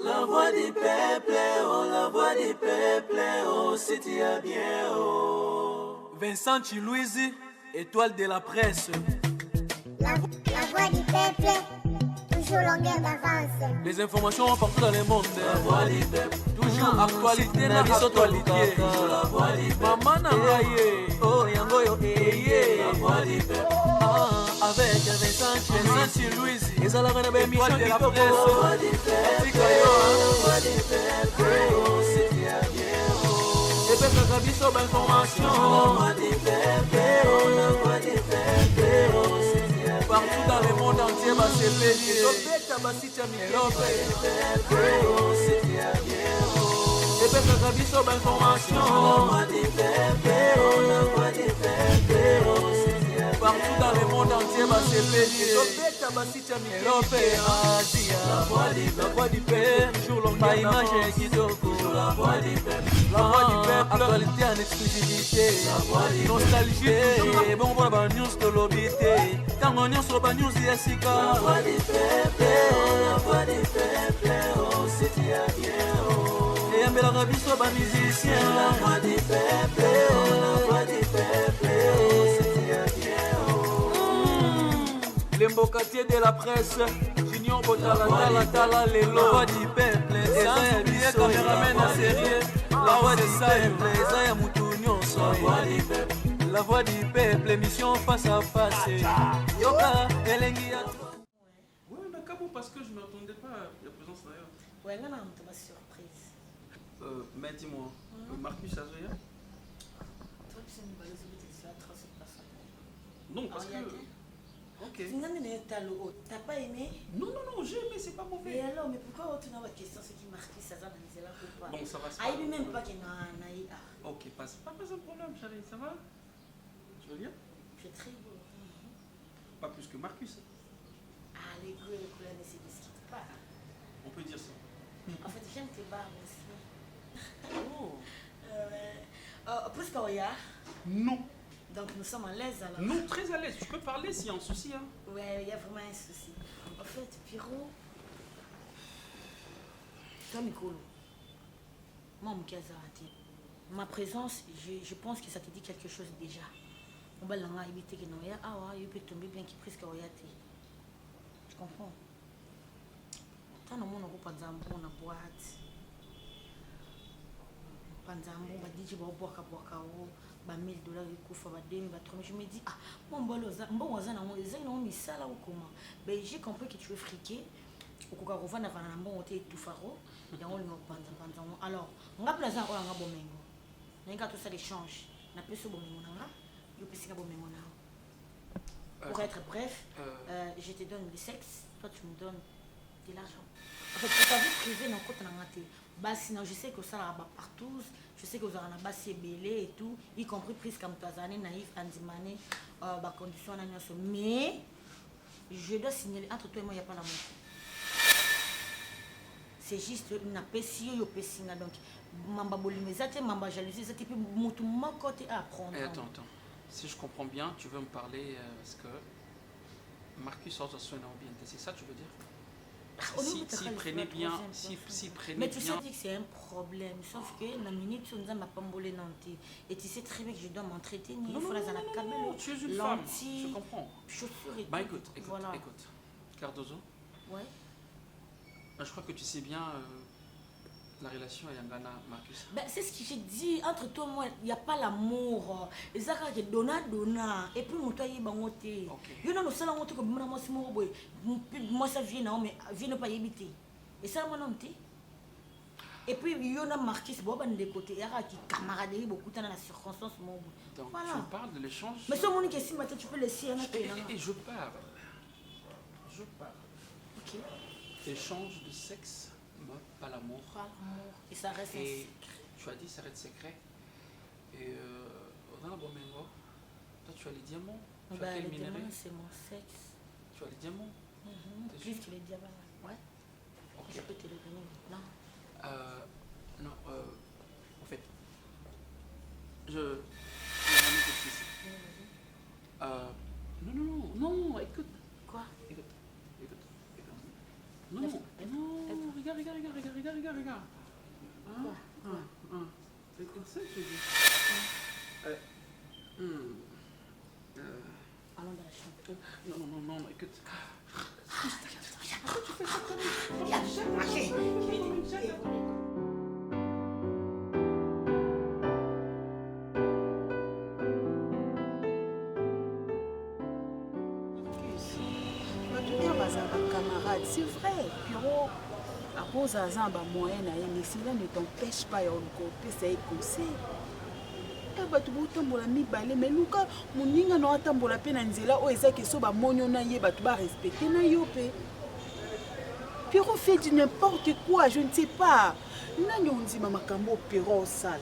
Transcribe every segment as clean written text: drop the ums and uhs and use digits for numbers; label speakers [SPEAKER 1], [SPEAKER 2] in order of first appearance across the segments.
[SPEAKER 1] La voix du peuple, oh, la voix du peuple, oh, c'est bien, oh. Vincent Chilouise, étoile de la presse.
[SPEAKER 2] La voix du peuple, toujours longueur d'avance.
[SPEAKER 1] Les informations partout dans le monde. La voix du peuple, toujours actualité, la actualité. La voix du peuple, maman Nangaye, oh yango yo eye. La voix du peuple, avec Vincent Chilouise, et ça la reine de mission de la presse. La voix du peuple, oh, c'est bien, oh. Et peut-être que biso d'information. La voix du peuple, oh, la voix du peuple, oh, c'est bien. Partout dans le monde entier, bah c'est pénible. Et peut-être que biso d'information. La voix du peuple, oh, la voix du peuple, oh, c'est bien. Partout dans le monde entier, bah c'est pénible. La voix du peuple, toujours longue image qui toujours la voix du peuple. La voix du peuple, actualité en exclusivité. Nostalgie, toujours bon pour la news de l'obité. Quand on y sur la news, il y a Sika. La voix du peuple, la voix du peuple, oh, c'est bien, oh. Et un bel arabe sur la musicien. La voix du peuple, la voix du peuple, oh, c'est bien, oh. Les mbokatiers de la presse, Junior Botala, Tala, les lois du peuple. Et ça, il y a bien caméraman à sérieux. La voix des simples, ça y a Moutounion, la voix du peuple, émission face à face. Yoka, Elengia.
[SPEAKER 3] Ouais, d'accord, parce que je ne m'attendais pas à la présence d'ailleurs.
[SPEAKER 4] Ouais, là, on ma surprise.
[SPEAKER 3] Mais dis-moi, Marcus Azoya?
[SPEAKER 4] Toi, tu sais, nous allons utiliser la trace de personne.
[SPEAKER 3] Non, parce que. Ok.
[SPEAKER 4] T'as pas aimé?
[SPEAKER 3] Non, non, non, j'ai aimé, c'est pas mauvais.
[SPEAKER 4] Et alors, mais pourquoi retourner à votre question, ce qui marque ça dans les élèves ou pas?
[SPEAKER 3] Bon, ça va.
[SPEAKER 4] Ah, il même pas qu'il y en a.
[SPEAKER 3] Ok, pas un problème, chérie, ça va? Tu veux bien?
[SPEAKER 4] C'est très beau.
[SPEAKER 3] Pas plus que Marcus.
[SPEAKER 4] Ah, les goûts et les couleurs ne se discutent pas.
[SPEAKER 3] On peut dire ça.
[SPEAKER 4] En fait, j'aime tes barbes aussi.
[SPEAKER 3] Oh.
[SPEAKER 4] Plus qu'Oya.
[SPEAKER 3] Non.
[SPEAKER 4] Donc nous sommes à l'aise alors.
[SPEAKER 3] Non, très à l'aise. Tu peux parler s'il y a un souci. Hein.
[SPEAKER 4] Ouais, il y a vraiment un souci. En fait, Piro, toi, Mikolo, moi, ma présence, je pense que ça te dit quelque chose déjà. On va éviter que nous il peut tomber bien qu'il prise Kaoyate. Tu comprends? Tant que nous avons pas de boîte. Panzambo, on va dire que $1000, je me dis, ah, bon, j'ai compris que tu veux friquer. Alors, on va placer un bomengo. On a tout ça d'échange. On a plus de bomengo. Pour être bref, je te donne le sexe, toi tu me donnes de l'argent. En fait, pour ta vie privée, je sais que ça va partout. Je sais que vous avez un bassi belé et tout, y compris prise comme Tazane, naïf, Andimane, condition mais je dois signaler, entre toi et moi, il n'y a pas d'amour. C'est juste une appécition, donc, mamba bolimezate, mamba jalousie, c'était plus mon côté à apprendre.
[SPEAKER 3] Attends. Si je comprends bien, tu veux me parler, parce que Marcus Orzosuena bien, c'est ça que tu veux dire? Si prenez bien,
[SPEAKER 4] mais tu sais que c'est un problème, sauf que la minute où nous avons pas mbolé nanti et tu sais très bien que je dois m'entretenir.
[SPEAKER 3] Non, tu es une femme, je comprends.
[SPEAKER 4] Chaussures et
[SPEAKER 3] bah écoute,
[SPEAKER 4] voilà.
[SPEAKER 3] Écoute, Cardozo.
[SPEAKER 4] Ouais.
[SPEAKER 3] Je crois que tu sais bien la relation avec Yangana Marcus.
[SPEAKER 4] Ben, c'est ce que j'ai dit, entre toi et moi, il n'y a pas l'amour. Et ça, c'est donna. Et puis, moi, il y a bangoté. Il y a ça, moi, ça vient, mais vient pas y habiter. Et ça, moi, non, et puis, il y a Marcus, de côté, il y a qui camaraderie beaucoup dans la circonstance.
[SPEAKER 3] Donc,
[SPEAKER 4] voilà.
[SPEAKER 3] tu parles de l'échange.
[SPEAKER 4] Mais ce monde qui est si maintenant, tu peux laisser un autre.
[SPEAKER 3] Et je parle.
[SPEAKER 4] Ok.
[SPEAKER 3] Échange de sexe. Pas l'amour.
[SPEAKER 4] Et ça reste secret.
[SPEAKER 3] Tu as dit ça reste secret. Et dans la Bomengo, toi tu as les diamants. Tu as quel minerai?
[SPEAKER 4] C'est mon sexe.
[SPEAKER 3] Tu as les diamants?
[SPEAKER 4] Plus que les diamants. Ouais.
[SPEAKER 3] Ok.
[SPEAKER 4] Je peux te le donner maintenant.
[SPEAKER 3] Non, en fait, je non, écoute.
[SPEAKER 4] Quoi?
[SPEAKER 3] Écoute. Non, regarde. regarde. C'est ce que je dis.
[SPEAKER 4] Allons dans la chambre.
[SPEAKER 3] Non, écoute.
[SPEAKER 4] Pourquoi tu fais ça comme ça?
[SPEAKER 5] Camarade, c'est vrai. Pierrot, à cause de ça, moyen, mais cela ne t'empêche pas de ça conseil. Batu botambola mibale mais luka muninga no atambola pe na nzela o ezaki so ba monyo na ye batu ba respecter na yo pe. Pierrot fait du n'importe quoi, je ne sais pas. Nani ondima makambo Pierrot sala.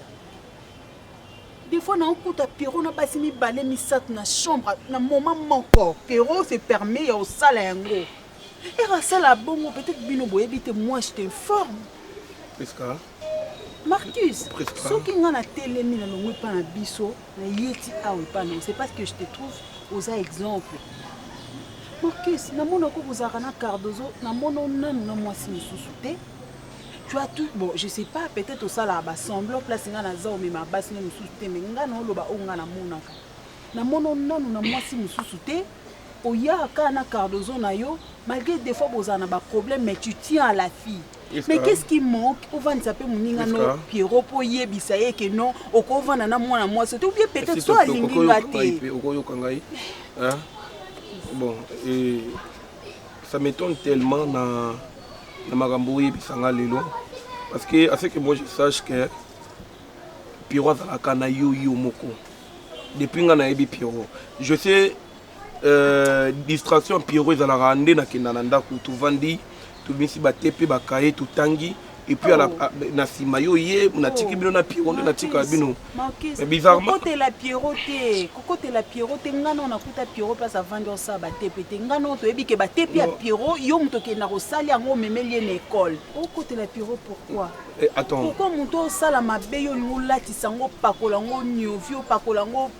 [SPEAKER 5] Des fois na okuta Pierrot na basi mibale misato na chambre na moment moko. Pierrot se permet au sala yango. Et rasala bongo peut-être bino boyebite moi je t'informe.
[SPEAKER 6] Priska.
[SPEAKER 5] Marcus, ce qui est télémi na longue pas na biso na yeti awe pas non, c'est parce que je te trouve aux exemples. Marcus, na mona ko bozara Cardozo, na mona nan na mwasi mususuté. Tu as tout bon, je sais pas, peut-être au sala ba semblant place nga na zao mais ma basi na mususuté mais nga na loba o nga na mona ka. Na mona nan na mwasi mususuté. Oya kana Cardozo na yo, malgré des fois bozana ba problème mais tu tiens à la fille. Mais qu'est-ce qui manque? On va s'appeler Moninga no Pierrot pour yebisa ye que non, oko vana na mwana mwasi ou bien peut-être soit lingi ngate.
[SPEAKER 6] Hein? Bon, et ça m'étonne tellement na makambo yebisanga lelo parce que à ce que moi je sache que Pierrot za kana yo moko. Depuis nga na yebi Pierrot. Je sais distraction Pierrot za la rande na kinananda ku tu vandi. Tout bien si batepe bakaye tout tangi et puis à la na simayo ye na tiki bino na Pierrot na tika bino mais bizarrement
[SPEAKER 5] côté la Pierrot ngana na kuta Pierrot place avant de ça batepe te ngana to ebi ke batepe ya Pierrot yo mutoke na rosali yango memeli na école au côté la Pierrot pourquoi
[SPEAKER 6] attends
[SPEAKER 5] pourquoi muto sala mabe yo ngulati sango pakola ngo nyovio pakola ngo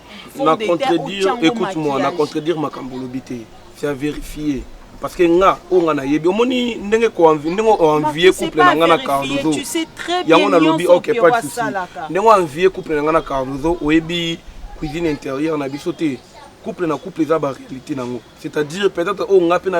[SPEAKER 6] na contredire écoute-moi na contredire makambo lobité c'est à vérifier. Parce que nga on a yebi omoni ndenge ko envier couple na ngana Cardozo
[SPEAKER 5] tu sais très bien
[SPEAKER 6] yango na lobby OK pas de souci ndenge envier couple na ngana Cardozo oyebi cuisine intérieure na bisoté couple na couple za ba réalité nango c'est-à-dire peut-être on nga pe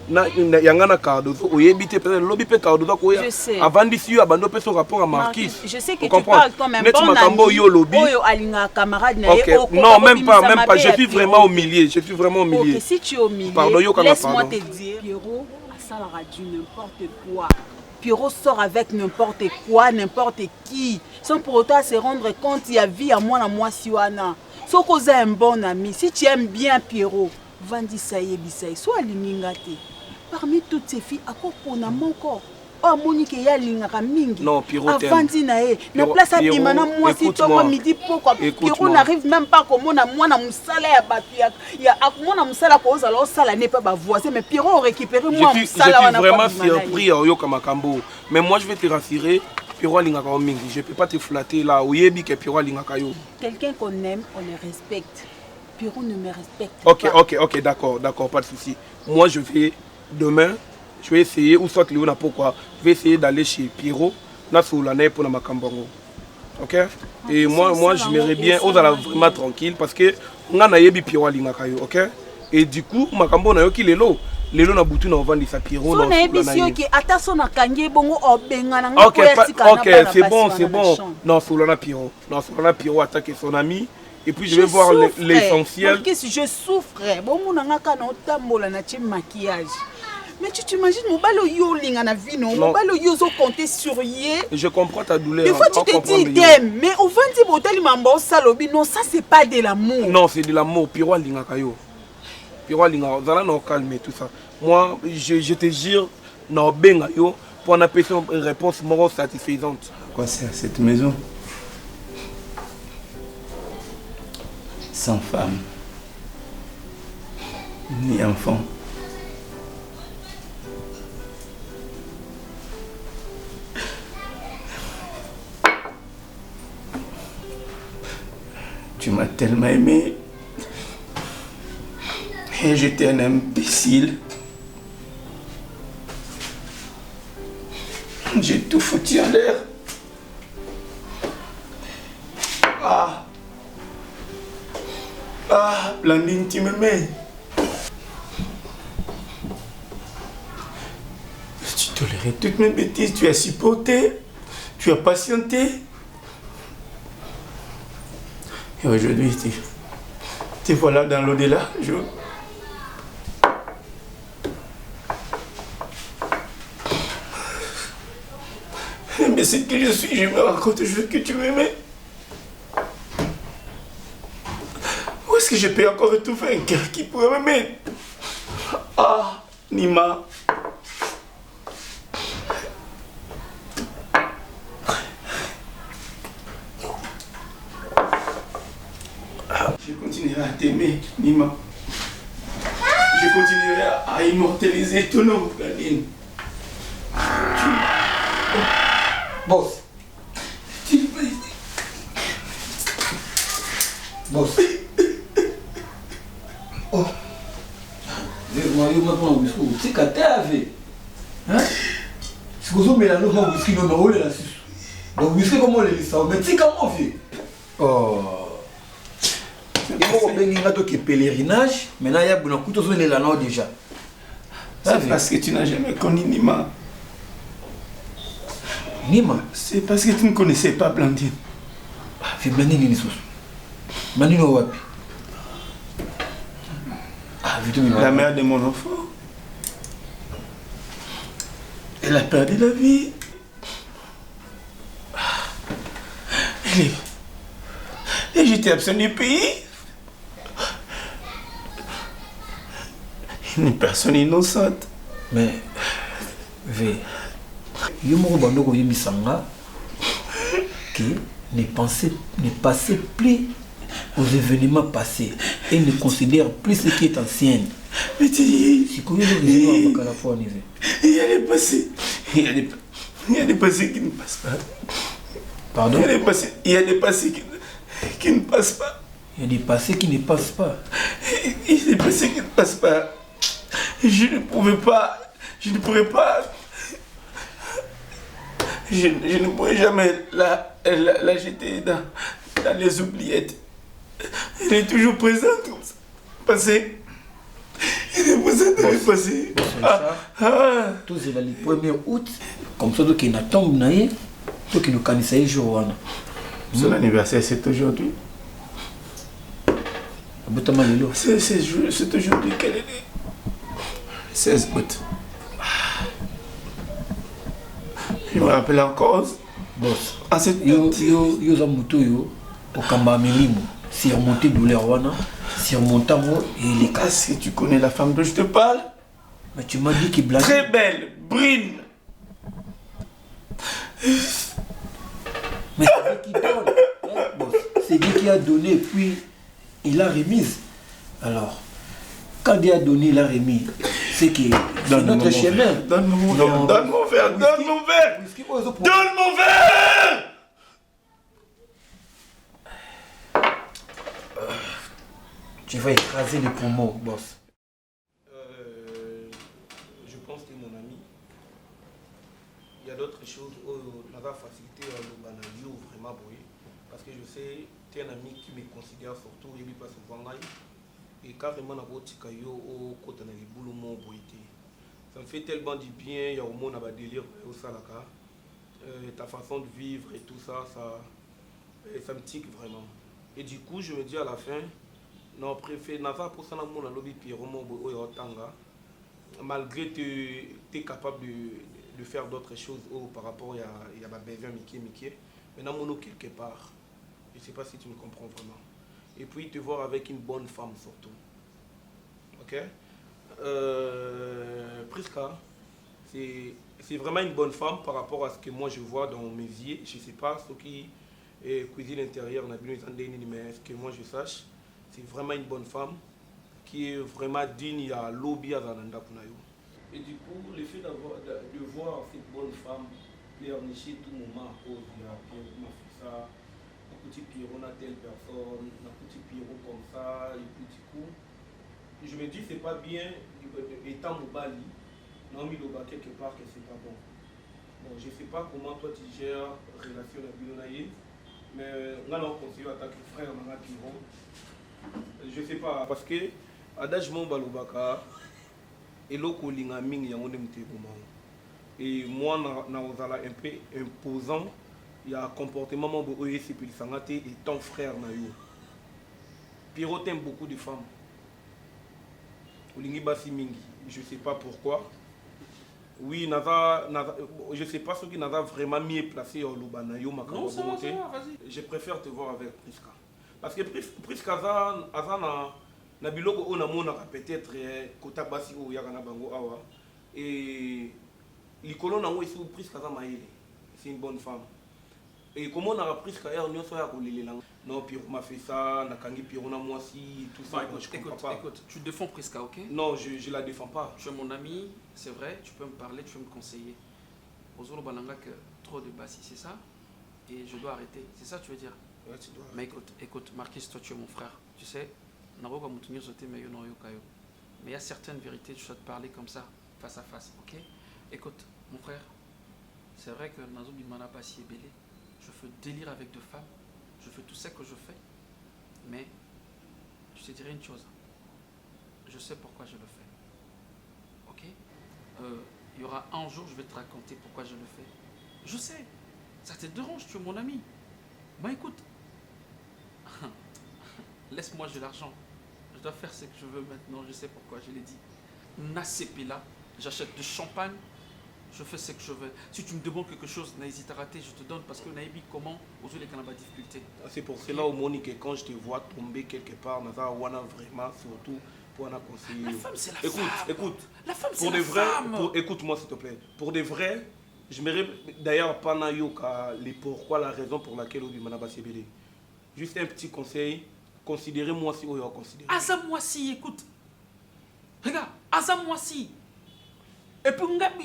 [SPEAKER 6] na yangana Cardozo oyebi te peut-être lobby pe Cardozo ko ya avant d'ici abando pe son rapport à Marquis
[SPEAKER 5] je sais que tu parles toi même bon
[SPEAKER 6] makambo yo lobby
[SPEAKER 5] oyo alinga camarade na ye
[SPEAKER 6] non même pas je suis vraiment au milieu
[SPEAKER 5] OK si tu es au milieu
[SPEAKER 6] pardon yo
[SPEAKER 5] laisse-moi te dire Pierrot a ça la radio n'importe quoi. Pierrot sort avec n'importe quoi, n'importe qui, sans pour autant se rendre compte il y a vie à moi si wana. So cause un bon ami, si tu aimes bien Pierrot, vandi saye bisaye, soit lingate. Parmi toutes ces filles, à quoi qu'on a mon corps? Oh Monique ya lingaka mingi.
[SPEAKER 6] Non, Pierrot
[SPEAKER 5] avandi na e. Na place à bimana moi si toi midi pourquoi Pierrot n'arrive même pas comme moi na musala ya batu ya akmona musala ko za lo sala n'est pas ba voisin mais Pierrot récupérer moi musala wana.
[SPEAKER 6] Je suis vraiment surpris au Kamakambo. Mais moi je vais te rassurer. Pierrot lingaka mingi, je peux pas te flatter là. Oyebi que Pierrot lingaka yo.
[SPEAKER 5] Quelqu'un qu'on aime, on le respecte. Pierrot ne me respecte pas.
[SPEAKER 6] OK, d'accord, pas de souci. Moi je vais demain, je vais essayer ou soit Léona pourquoi. Je vais essayer d'aller chez Pierrot na soulane pour na makambango. OK? Et moi j'aimerais bien aux ala vraiment tranquille parce que nga na yebi Pierrot lingaka yo, OK? Et du coup makambo na yo ki lelo na butu na vandi sa Pierrot
[SPEAKER 5] na ebisio ki ata so na kangi bongo obengana
[SPEAKER 6] ngo OK, c'est bon. Non, Solana Pierrot attaque son ami et puis je vais voir l'essentiel.
[SPEAKER 5] Je souffre. Bongo na ngaka na otambola na ti maquillage. Mais tu t'imagines mobalo yo linga na vie non mobalo yo zo compter sur ye.
[SPEAKER 6] Je comprends ta douleur.
[SPEAKER 5] Des fois tu te dis t'aimes mais au vandi botali mambo salobi non ça c'est pas de l'amour.
[SPEAKER 6] Non, c'est de l'amour. Pierrot linga kayo. Pierrot linga zala no calmer tout ça. Moi, je te jure, non, ben, pour en appeler une réponse morale satisfaisante.
[SPEAKER 7] Quoi, c'est à cette maison? Sans femme, ni enfant. Tu m'as tellement aimé. Et j'étais un imbécile. J'ai tout foutu en l'air. Blandine, tu m'aimais. Tu tolérais toutes mes bêtises, tu as supporté, tu as patienté. Et aujourd'hui, tu voilà dans l'au-delà. Mais c'est que je suis, je me rends compte que tu m'aimais. Où est-ce que je peux encore retrouver un cœur qui pourrait m'aimer? Nima. Je continuerai à t'aimer, Nima. Je continuerai à immortaliser ton nom, Blandine.
[SPEAKER 8] Boss. Boss. Oh. C'est qu'à t'aver. Hein? Si vous avez la nouvelle whisky, non, non, là, donc whisky comment les ça, mais c'est comment fait? Oh. Il faut bien qu'il pèlerinage, maintenant il y a beaucoup de choses là déjà.
[SPEAKER 7] C'est parce que tu n'as jamais connu Nima.
[SPEAKER 8] Nima?
[SPEAKER 7] C'est parce que tu ne connaissais pas Blandine.
[SPEAKER 8] C'est Blandine ni sauce. Blandine au wapi?
[SPEAKER 7] La mère de mon enfant. Elle a perdu la vie. Et j'étais absent du pays. Une personne innocente.
[SPEAKER 8] Mais, V, il y a un bando qui misanga qui ne passait plus aux événements passés et ne considère plus ce qui est ancien.
[SPEAKER 7] Mais tu dis,
[SPEAKER 8] il
[SPEAKER 7] y a des passés. Il y a des passés qui ne passent pas.
[SPEAKER 8] Pardon?
[SPEAKER 7] Il y a des passés qui ne passent pas.
[SPEAKER 8] Il y a des passés qui ne passent pas.
[SPEAKER 7] Il y a des passés qui ne passent pas. Je ne pourrais pas. Je ne pourrais jamais la jeter dans les oubliettes. Elle est toujours présente comme ça. Passé. Elle est présente dans le passé.
[SPEAKER 8] Tous les 1er août, comme ça, donc il y a tombe naïe, donc il nous connaissent les jours.
[SPEAKER 7] Son anniversaire, c'est aujourd'hui. C'est aujourd'hui qu'elle est née. 16 août. Je me rappelle encore.
[SPEAKER 8] Boss.
[SPEAKER 7] À cette
[SPEAKER 8] surmonter douleur wana, surmontant et les cas.
[SPEAKER 7] Est-ce que tu connais la femme dont je te parle?
[SPEAKER 8] Mais tu m'as dit qu'il blague.
[SPEAKER 7] Très belle, brune.
[SPEAKER 8] Mais c'est qui donne. C'est lui qui a donné, puis il a remise. Alors, quand il a donné, il a remis. C'est que c'est notre chemin.
[SPEAKER 7] Donne mon verre, donne mon verre, donne mon verre. Donne mon verre.
[SPEAKER 8] Tu vas écraser les poumons, boss.
[SPEAKER 6] Je pense que mon ami, il y a d'autres choses où on va faciliter le banalio vraiment bruit. Parce que je sais, tu es un ami qui me considère surtout, il passe souvent là. Et carrément, dans votre caillou, au côté de boulot, mon bruit. Ça me fait tellement du bien, il y a au monde à délire au salaka. Ta façon de vivre et tout ça, ça me tique vraiment. Et du coup, je me dis à la fin, non, préfère, pour ça, lobby malgré que tu es capable de faire d'autres choses par rapport à ma besoin Mickey, mais dans mon quelque part. Je ne sais pas si tu me comprends vraiment. Et puis te voir avec une bonne femme surtout. Ok? Prisca, c'est vraiment une bonne femme par rapport à ce que moi je vois dans mes yeux. Je ne sais pas ce qui est cuisine intérieure, mais ce que moi je sache. C'est vraiment une bonne femme qui est vraiment digne à lobby à Zananda Kunayo. Et du coup, le fait de voir cette bonne femme pleurnicher tout moment à cause de la ça, un petit Pierrot à telle personne, un petit Pierrot comme ça, et puis du coup, je me dis c'est pas bien, étant au Bali, non, mais quelque part que c'est pas bon. je ne sais pas comment toi tu gères la relation avec Bilonaïe, mais on conseille à ta frère Piro. Je ne sais pas, parce que adage mon balobaka, et l'autre linga ming yango nemte boma. Et moi na ozala un peu imposant, il y a un comportement mon bo oyesi puis sangate et ton frère na yo. Piro t'aime beaucoup de femmes. Olingi basi mingi, je ne sais pas pourquoi. Oui, je ne sais pas ce qui n'a vraiment mieux placé au Lubanayo.
[SPEAKER 3] Non, ça va, vas-y.
[SPEAKER 6] Je préfère te voir avec Priska. Parce que Priska, na biloko on a peut-être kota basi o yakana bango awa et likolo na ngo ici Priska za maele. C'est une bonne femme. Et comment on a Priska hier nyoso ya kolelela. Non, Piro m'a fait ça, Nakangi Piro na moi si tout ça.
[SPEAKER 3] Écoute, tu défends Priska, ok?
[SPEAKER 6] Non, je la défends pas.
[SPEAKER 3] Tu es mon ami, c'est vrai, tu peux me parler, tu peux me conseiller. Ozolo Balanga que trop de bassi, c'est ça? Et je dois arrêter, c'est ça tu veux dire?
[SPEAKER 6] Ouais, tu dois.
[SPEAKER 3] Mais écoute, Marquis, toi tu es mon frère. Tu sais, mais il y a certaines vérités, tu dois te parler comme ça, face à face, ok? Écoute, mon frère, c'est vrai que Nazo Bimana Bassi est belé. Je fais délire avec deux femmes. Je fais tout ce que je fais, mais je te dirai une chose. Je sais pourquoi je le fais. Ok? Il y aura un jour, je vais te raconter pourquoi je le fais. Je sais. Ça te dérange, tu es mon ami. Bah écoute. Laisse-moi, j'ai l'argent. Je dois faire ce que je veux maintenant. Je sais pourquoi, je l'ai dit. Nasepi là, j'achète du champagne. Je fais ce que je veux. Si tu me demandes quelque chose, n'hésite à rater, je te donne parce que Naïbi, comment aujourd'hui les Canada difficulté.
[SPEAKER 6] C'est pour cela au Monique quand je te vois tomber quelque part, Naza Wana vraiment surtout pour un conseiller.
[SPEAKER 3] La femme c'est la femme.
[SPEAKER 6] Écoute.
[SPEAKER 3] La femme c'est
[SPEAKER 6] pour
[SPEAKER 3] la
[SPEAKER 6] de vrai,
[SPEAKER 3] femme.
[SPEAKER 6] Écoute-moi s'il te plaît. Pour de vrai, je mérite d'ailleurs pas Nayoka les pourquoi la raison pour laquelle Obi Manaba Sebele. Juste un petit conseil, considérez-moi si vous considérez.
[SPEAKER 3] Azam moi si, écoute. Regarde, Azam moi si. Et puis,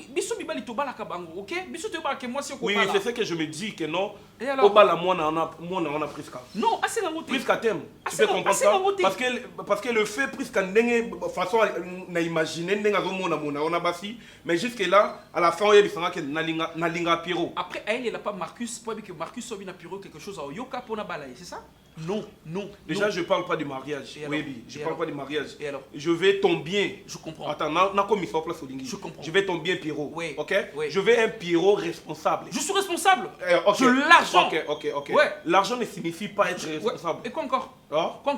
[SPEAKER 3] biso bibali to bala kabango, ok? Biso te bala que moi si
[SPEAKER 6] oui, c'est ce que je me dis que non.
[SPEAKER 3] Et alors?
[SPEAKER 6] Obala moi on a Priska.
[SPEAKER 3] Non, assez la moto.
[SPEAKER 6] Priska t'aime. Tu peux comprendre ça? Parce que le fait Priska ndenge façon na imaginer ndenge azomona on a basi, mais jusque là à la fin on y a que nalinga Piro.
[SPEAKER 3] Après elle il a pas Marcus, pour que Marcus soit bien Piro quelque chose à Yoka pour na balaye, c'est ça? Non.
[SPEAKER 6] Déjà, je ne parle pas du mariage. Oui, je ne parle pas du mariage.
[SPEAKER 3] Et alors?
[SPEAKER 6] Je vais ton bien.
[SPEAKER 3] Je comprends.
[SPEAKER 6] Attends, on a commis ça en place au Lingui.
[SPEAKER 3] Je comprends.
[SPEAKER 6] Je vais ton bien, Pierrot.
[SPEAKER 3] Oui.
[SPEAKER 6] Ok?
[SPEAKER 3] Oui.
[SPEAKER 6] Je veux un Pierrot responsable.
[SPEAKER 3] Je suis responsable.
[SPEAKER 6] Okay.
[SPEAKER 3] De l'argent.
[SPEAKER 6] Ok.
[SPEAKER 3] Ouais.
[SPEAKER 6] L'argent ne signifie pas être responsable.
[SPEAKER 3] Et quoi encore?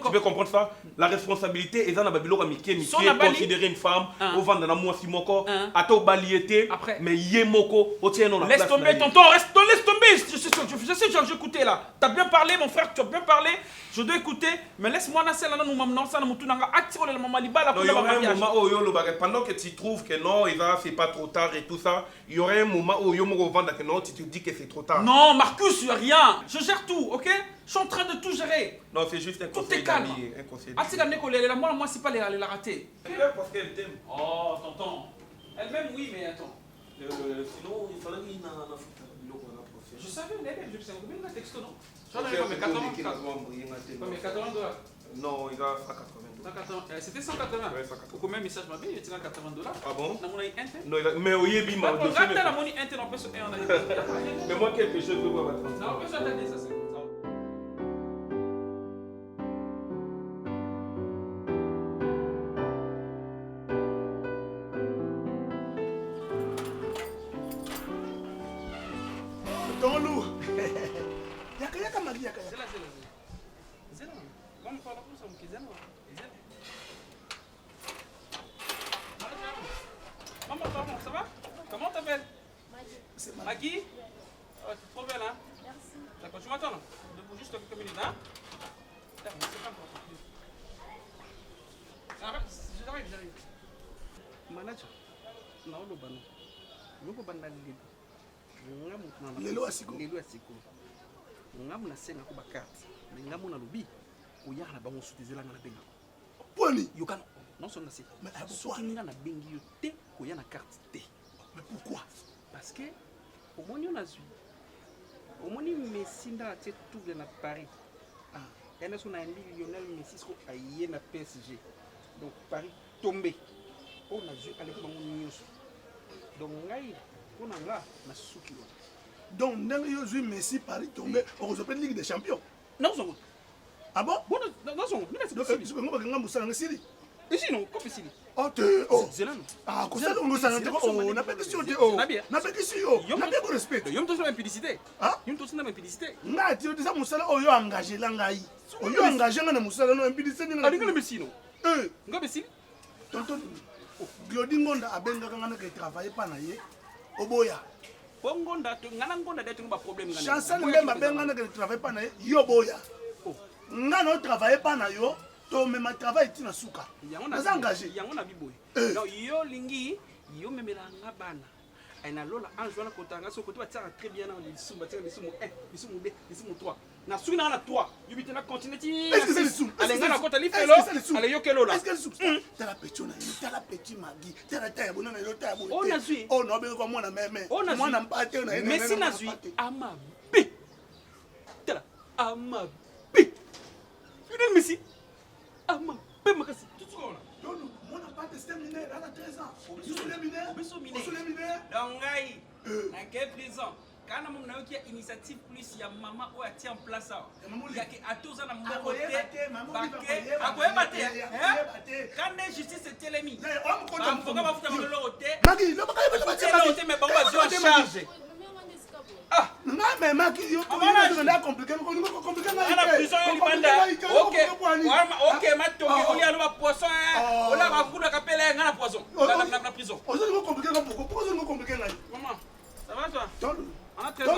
[SPEAKER 6] Tu peux comprendre ça? La responsabilité est dans la Babylone considérer une femme, au vent de la moi si moko, à to baliété, mais yé moko, au tien non la
[SPEAKER 3] laisse tomber, tonton, laisse tomber. Je sais, j'ai écouté là. Tu as bien parlé, mon frère, tu as bien parlé. Je dois écouter, mais laisse-moi nasser là, nous m'amenons ça, nous m'amenons attirer le maman liba là pour le mariage.
[SPEAKER 6] Pendant que tu trouves que non, c'est pas trop tard et tout ça, il y aurait un moment où tu te dis que c'est trop tard.
[SPEAKER 3] Non, Marcus, rien. Je gère tout, ok? Je suis en train de tout gérer.
[SPEAKER 6] Non, c'est juste un conseil.
[SPEAKER 3] Tout est calme. Moi, c'est pas les rater.
[SPEAKER 6] Parce qu'elle t'aime.
[SPEAKER 3] Oh, tonton. Elle-même, oui, mais attends.
[SPEAKER 6] Sinon, il fallait qu'il y ait un
[SPEAKER 3] je savais, je sais, combien de texto, non? J'en avais pas mes 80 $.
[SPEAKER 6] Non, il a 180 $.
[SPEAKER 3] C'était 180.
[SPEAKER 6] Ouais, 180.
[SPEAKER 3] Combien de messages m'a dit? Il était 80 $.
[SPEAKER 6] Ah bon?
[SPEAKER 3] Non,
[SPEAKER 6] mais au Yébi,
[SPEAKER 3] ma regarde la monnaie interne, on peut se.
[SPEAKER 6] Mais moi, quelque chose, je veux voir votre.
[SPEAKER 3] Non, on peut se donner ça, c'est comme ça. Maman, ça va? Comment t'appelles? Maggie? Oh, tu es trop belle, hein?
[SPEAKER 2] Merci.
[SPEAKER 3] D'accord, tu m'attends là? Debout juste quelques minutes, hein? C'est pas pour j'arrive. Manager, non, le ban. Nous pouvons pas
[SPEAKER 9] lelo asiko
[SPEAKER 3] ngamu na senga ko bakati mais ngamu na lobi oya na bango sutizela na benga
[SPEAKER 9] poni
[SPEAKER 3] yoka non son nasi
[SPEAKER 9] mais
[SPEAKER 3] pourquoi nga na bengi yo te ko ya na carte te
[SPEAKER 9] mais pourquoi
[SPEAKER 3] parce que au moni on a vu au moni Messi nda te tout na Paris et na son a Lionel Messi ko aye na PSG donc Paris tombé on a vu aller bango nyos donc ngai
[SPEAKER 9] Donc, nous Messi Paris tombé au Ligue des Champions.
[SPEAKER 10] Non,
[SPEAKER 9] ah bon?
[SPEAKER 10] Bon, non, ici non, comme ici.
[SPEAKER 9] Oh,
[SPEAKER 10] c'est là non.
[SPEAKER 9] Ah, comme ça, on n'a pas de question. On n'a pas de question. On n'a pas de respect.
[SPEAKER 10] Il y a une impudicité.
[SPEAKER 9] Ah?
[SPEAKER 10] Il y a une impudicité.
[SPEAKER 9] Nga tu dis ça musala oyo engagé la ngai. Oyo engagé nga na musala no impudicité nga.
[SPEAKER 10] Ali nga Messi non. Nga Messi.
[SPEAKER 9] Tonton Glody Ngonda abenga nga na ke travailler pa na ye. Oboya.
[SPEAKER 10] Ngonda to ngana Ngonda d'être un problème ngana.
[SPEAKER 9] Chanson même abenga na ke travailler pa na ye. Yo boya. Nga no travailler pa na yo. To même travail tina suka. Nga engagé.
[SPEAKER 10] Yango na biboy. Non yo lingi yo memela nga bana. Elle a lola en jouant contre un côté très bien dans les sous 1, les sous 2, les sous 3. Na sous na 3. You bitena continue.
[SPEAKER 9] Est-ce que c'est les sous?
[SPEAKER 10] Allez ngana kota li felo. Allez yo kelo là.
[SPEAKER 9] Est-ce que les sous? T'as la petite t'as la petite Maggie, t'as la taille bonne na yo taille bonne.
[SPEAKER 10] On a vu.
[SPEAKER 9] Oh non, ben comme moi na même. Moi na mpate na.
[SPEAKER 10] Mais si na vu ama B. Tala ama B. Tu dis Messi. Ama B makasi. Tout ce qu'on a.
[SPEAKER 9] On n'a pas testé mineur, elle a 13 ans. Vous les mineurs? Vous les mineurs?
[SPEAKER 10] Donc, dans quelle prison? Quand on a une initiative plus, il y a maman qui a tient en place. Il y a qui a tous en amour. Quand la justice était l'émis, on va foutre dans le loté. Mais charge. Ah,
[SPEAKER 9] non, mais Maki, il y a compliqué.
[SPEAKER 10] Ok, maintenant, on y a le poisson. On a un coup de capelle et un poisson. La prison.
[SPEAKER 9] On s'est compliqué. Pourquoi on s'est compliqué là?
[SPEAKER 10] Maman, ça va toi?
[SPEAKER 9] Tolou.
[SPEAKER 10] On a 13 ans.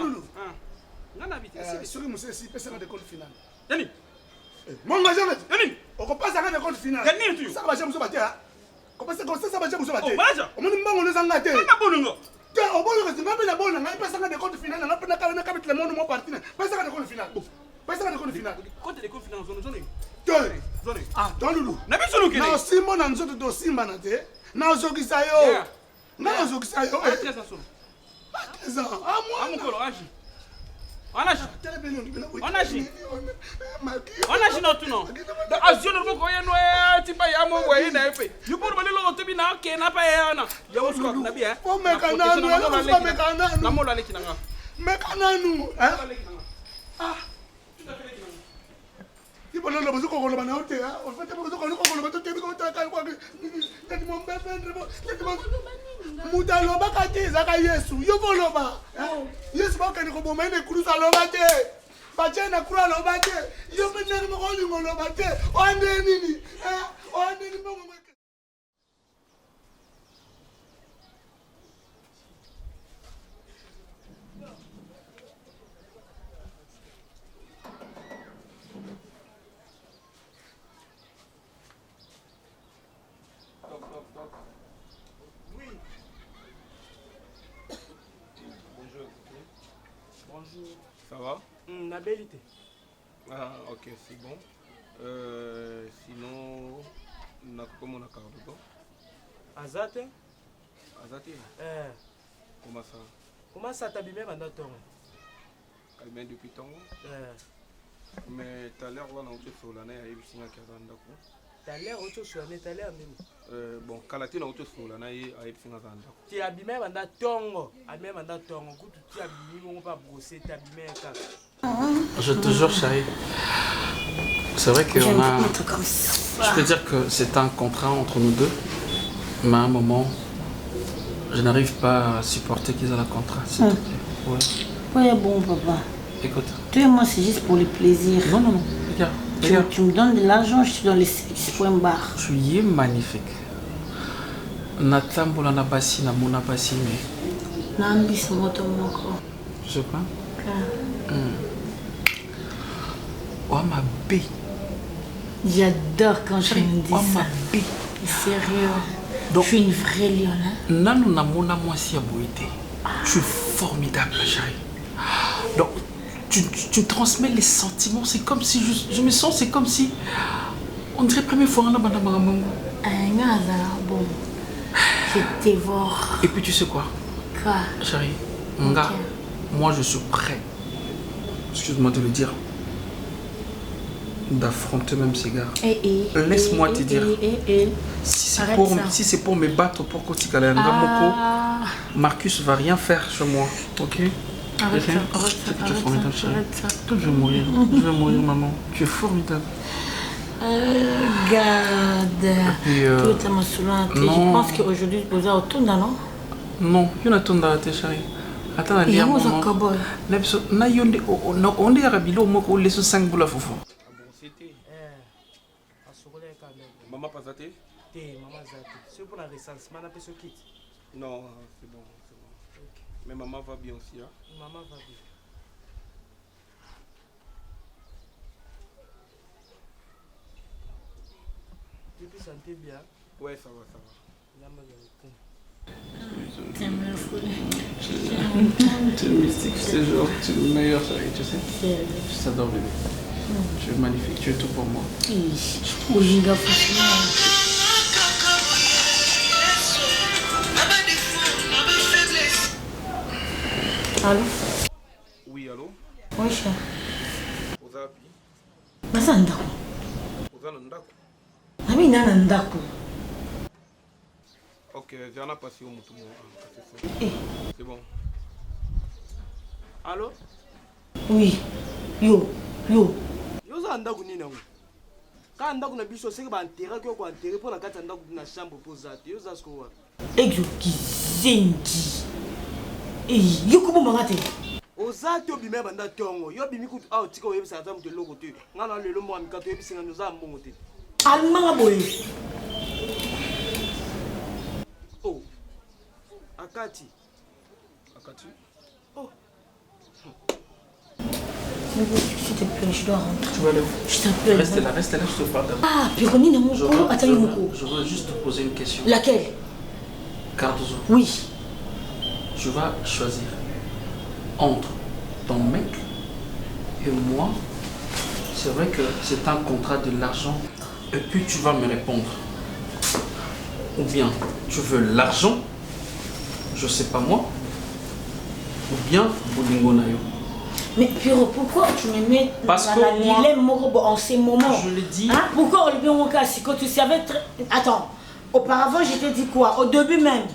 [SPEAKER 10] On a habité ici.
[SPEAKER 9] Sur le musée, si personne n'a de compte final.
[SPEAKER 10] Dani.
[SPEAKER 9] Mon gars,
[SPEAKER 10] Dani.
[SPEAKER 9] On repasse à un compte final.
[SPEAKER 10] Dani, tu.
[SPEAKER 9] Ça va, j'aime ça battre. Comment ça va, j'aime ça battre?
[SPEAKER 10] Oh, voilà.
[SPEAKER 9] On me dit, on nous engage.
[SPEAKER 10] On a bon.
[SPEAKER 9] On va dire que la bonne, on a pas de compte final. On a pas de monde mon parti. Pas ça de compte final. Pas ça de compte final.
[SPEAKER 10] Compte de compte final zone.
[SPEAKER 9] Zone. Ah, dans Loulou.
[SPEAKER 10] Na biso lukele.
[SPEAKER 9] Na Simon na nzoto to Simba na te. Na ozokisa yo. Na ozokisa yo.
[SPEAKER 10] 13 ans solo.
[SPEAKER 9] 13 ans. Ah moi.
[SPEAKER 10] Amukolo agi. On agi.
[SPEAKER 9] On agi.
[SPEAKER 10] On agi no tuno. Da aziono mo ko yeno e tipa ya mo we na epe. You put bali lo tebi na ke na pa ya na. Ya wo sko na bia.
[SPEAKER 9] O me kananu, o me kananu.
[SPEAKER 10] Na mo la leki na nga.
[SPEAKER 9] Me kananu. Ah. Il faut le besoin qu'on le banane. On fait le besoin qu'on le banane. Tu es comme ça quand quoi. Tu mon bébé. Mudalo bakati zaka Yesu. Yo voloba. Yesu bakani ko bomene kruza lobate. Bache na kura lobate. Yo menere mo ko lingo lobate. Onde nini? Onde ni mo.
[SPEAKER 6] Ça va?
[SPEAKER 10] La bellité.
[SPEAKER 6] Ah, ok, c'est bon. Sinon, on a comment on a carte
[SPEAKER 10] Azate?
[SPEAKER 6] Azate? Comment ça?
[SPEAKER 10] Comment ça t'as abîmé pendant ton?
[SPEAKER 6] Abîmé depuis ton? Mais tout à l'heure, on a été sur l'année à Ebissinga Kazandako.
[SPEAKER 10] Tout à l'heure, on sur l'année, tout à l'heure même.
[SPEAKER 6] Bon, Kalati, on a été sur l'année à Ebissinga Kazandako.
[SPEAKER 10] Tu es abîmé pendant ton. Abîmé pendant ton. Tu es abîmé, on va brosser, tu es abîmé un cas.
[SPEAKER 3] Je te jure, chérie, c'est vrai qu'on a... Je peux dire que c'est un contrat entre nous deux, mais à un moment, je n'arrive pas à supporter qu'ils aient un contrat, s'il te plaît.
[SPEAKER 4] Ouais, bon, papa.
[SPEAKER 3] Écoute.
[SPEAKER 4] Toi et moi, c'est juste pour le plaisir.
[SPEAKER 3] Non, non, non, regarde.
[SPEAKER 4] Tu me donnes de l'argent, je te donne les 6 points barres.
[SPEAKER 3] Tu es magnifique. Natambola na basi na mona basi mais...
[SPEAKER 4] Nambis moto moko.
[SPEAKER 3] Je crois. Oh ma bé.
[SPEAKER 4] J'adore quand je me dis
[SPEAKER 3] oh,
[SPEAKER 4] ça.
[SPEAKER 3] Ma bé.
[SPEAKER 4] Sérieux.
[SPEAKER 3] Donc,
[SPEAKER 4] je suis une vraie lionne. Hein?
[SPEAKER 3] Nanou na mona moisi à boité. Tu es formidable, chérie. Donc, tu transmets les sentiments. C'est comme si je me sens, c'est comme si on dirait première fois on a bon.
[SPEAKER 4] Je dévore.
[SPEAKER 3] Et puis tu sais quoi?
[SPEAKER 4] Quoi?
[SPEAKER 3] Chérie, nga, moi je suis prêt. Excuse-moi de le dire. d'affronter même ces gars. Laisse-moi te dire. Si c'est pour me battre pour Kotikala Moko, Marcus va rien faire sur moi. Ok?
[SPEAKER 4] Arrête ça.
[SPEAKER 3] Tu es formidable, chérie. Je vais mourir. Je vais mourir, maman. Tu es formidable.
[SPEAKER 4] Regarde. Tu penses qu'aujourd'hui, vous avez autour, non?
[SPEAKER 3] Non, il y a un tour dans chérie. Attends, il y a un moment. On est à Rabilo, on laisse 5 boules à foufou.
[SPEAKER 6] Maman pas zate?
[SPEAKER 10] Maman zate. C'est pour la recensement, on a fait ce kit.
[SPEAKER 6] Non, c'est bon, c'est bon. Okay. Mais maman va bien aussi, hein?
[SPEAKER 10] Maman va bien. Tu te sentais bien?
[SPEAKER 6] Ouais, ça va, ça va.
[SPEAKER 3] Tu es mystique, je te jure, tu es le meilleur, chérie, tu sais. Je t'adore, bébé. Tu es magnifique, tu es tout pour moi.
[SPEAKER 4] Allô?
[SPEAKER 6] Oui, allô?
[SPEAKER 4] Oui, cher.
[SPEAKER 6] Ozapi?
[SPEAKER 4] Masa ndako.
[SPEAKER 6] Ozana ndako?
[SPEAKER 4] Ami nana ndako.
[SPEAKER 6] Ok, j'en ai passé au mouton. C'est bon.
[SPEAKER 10] Allô?
[SPEAKER 4] Oui. Yo.
[SPEAKER 10] Yo za ndako nini yango? Ka ndako na biso seke ba enterrer ko enterrer pour na kati ndako na chambre pour ça. Yo za sko wa.
[SPEAKER 4] Ejo kizengi. Yo kubo mangate.
[SPEAKER 10] Ozati obime banda tongo. Yo bimi ku out tika oyebisa ata muto loko te. Ngana lelo mo amikato yebisinga ndoza mbongo te.
[SPEAKER 4] Almanga boye.
[SPEAKER 10] Oh. Akati. Oh.
[SPEAKER 4] S'il te plaît, je dois rentrer.
[SPEAKER 3] Tu vas aller où?
[SPEAKER 4] Je t'appelle.
[SPEAKER 3] Reste là, je te parle d'abord.
[SPEAKER 4] Ah, Péroni, je
[SPEAKER 3] veux juste te poser une question.
[SPEAKER 4] Laquelle?
[SPEAKER 3] Cardozo.
[SPEAKER 4] Oui.
[SPEAKER 3] Tu vas choisir entre ton mec et moi. C'est vrai que c'est un contrat de l'argent. Et puis tu vas me répondre. Ou bien tu veux l'argent, je sais pas moi, ou bien Bolingo Nayo.
[SPEAKER 4] Mais Piro, pourquoi tu me mets dans la dilemme en ces moments?
[SPEAKER 3] Je l'ai dit.
[SPEAKER 4] Hein? Pourquoi Olivier Monkassi, quand tu savais... Attends, auparavant je t'ai dit quoi? Au début même.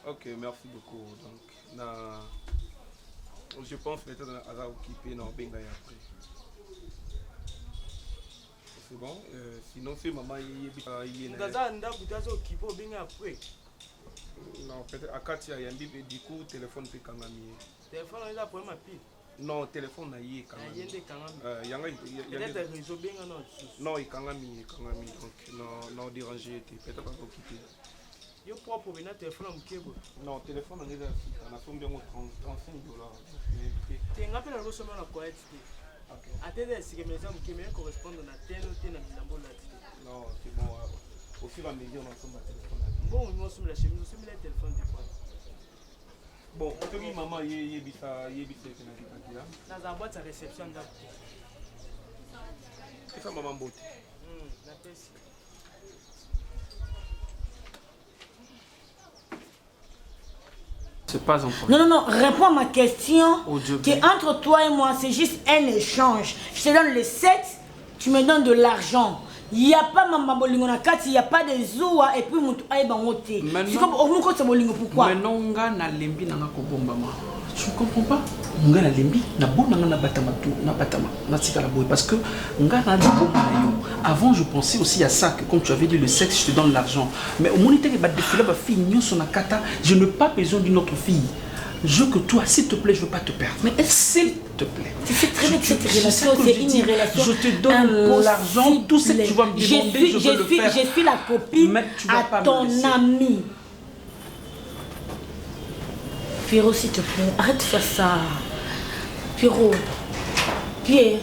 [SPEAKER 6] Ok, merci beaucoup. Donc, je pense que peut-être à occupé dans Bengaï après. C'est bon? Sinon, c'est maman qui est non, peut-être à Katia, il y a un bébé, du coup, téléphone peut quand même.
[SPEAKER 10] Téléphone, il a pour ma pile.
[SPEAKER 6] Non, téléphone, il y a quand même.
[SPEAKER 10] Il y a peut-être réseau bien non.
[SPEAKER 6] Non, il y a quand même, donc non dérangé, peut-être pas occupé.
[SPEAKER 10] Il y a propre venir téléphone à Mukebo.
[SPEAKER 6] Non, téléphone, on a fait bien $35.
[SPEAKER 10] Tu as appelé le sommet à quoi? À tes maisons qui correspondent à tel ou tel
[SPEAKER 6] non, c'est bon. Au fur et à mesure, on sommes à téléphone.
[SPEAKER 10] Bon, nous sommes la chemise, nous sommes les téléphones des fois.
[SPEAKER 6] Bon, aujourd'hui, maman, il y a dans
[SPEAKER 10] la boîte à réception d'abord.
[SPEAKER 6] C'est ça, maman, beauté.
[SPEAKER 3] C'est pas un problème.
[SPEAKER 4] Non, réponds à ma question. Que entre toi et moi, c'est juste un échange. Je te donne le sexe, tu me donnes de l'argent. Il n'y a pas maman bolingo na kati, il n'y a pas de zoua et puis mutu aïe bangote. C'est comme au moko bolingo pourquoi?
[SPEAKER 3] Maintenant nga na lembi na nga kobomba ma. Tu comprends pas? Nga na lembi na bon na batama tout na batama na tika la boy parce que nga na bomba na yo. Avant je pensais aussi à ça que comme tu avais dit le sexe je te donne l'argent. Mais au monité que ba défiler ba fille nyoso na kata, je n'ai pas besoin d'une autre fille. Je veux que toi, s'il te plaît, je ne veux pas te perdre. Mais s'il te plaît.
[SPEAKER 4] Tu sais très bien que cette relation, c'est une relation.
[SPEAKER 3] Je te donne l'argent, tout ce que tu vas me demander, je veux le faire.
[SPEAKER 4] Je suis la copine à ton ami. Pierrot, s'il te plaît, arrête de faire ça. Pierrot. Pierre.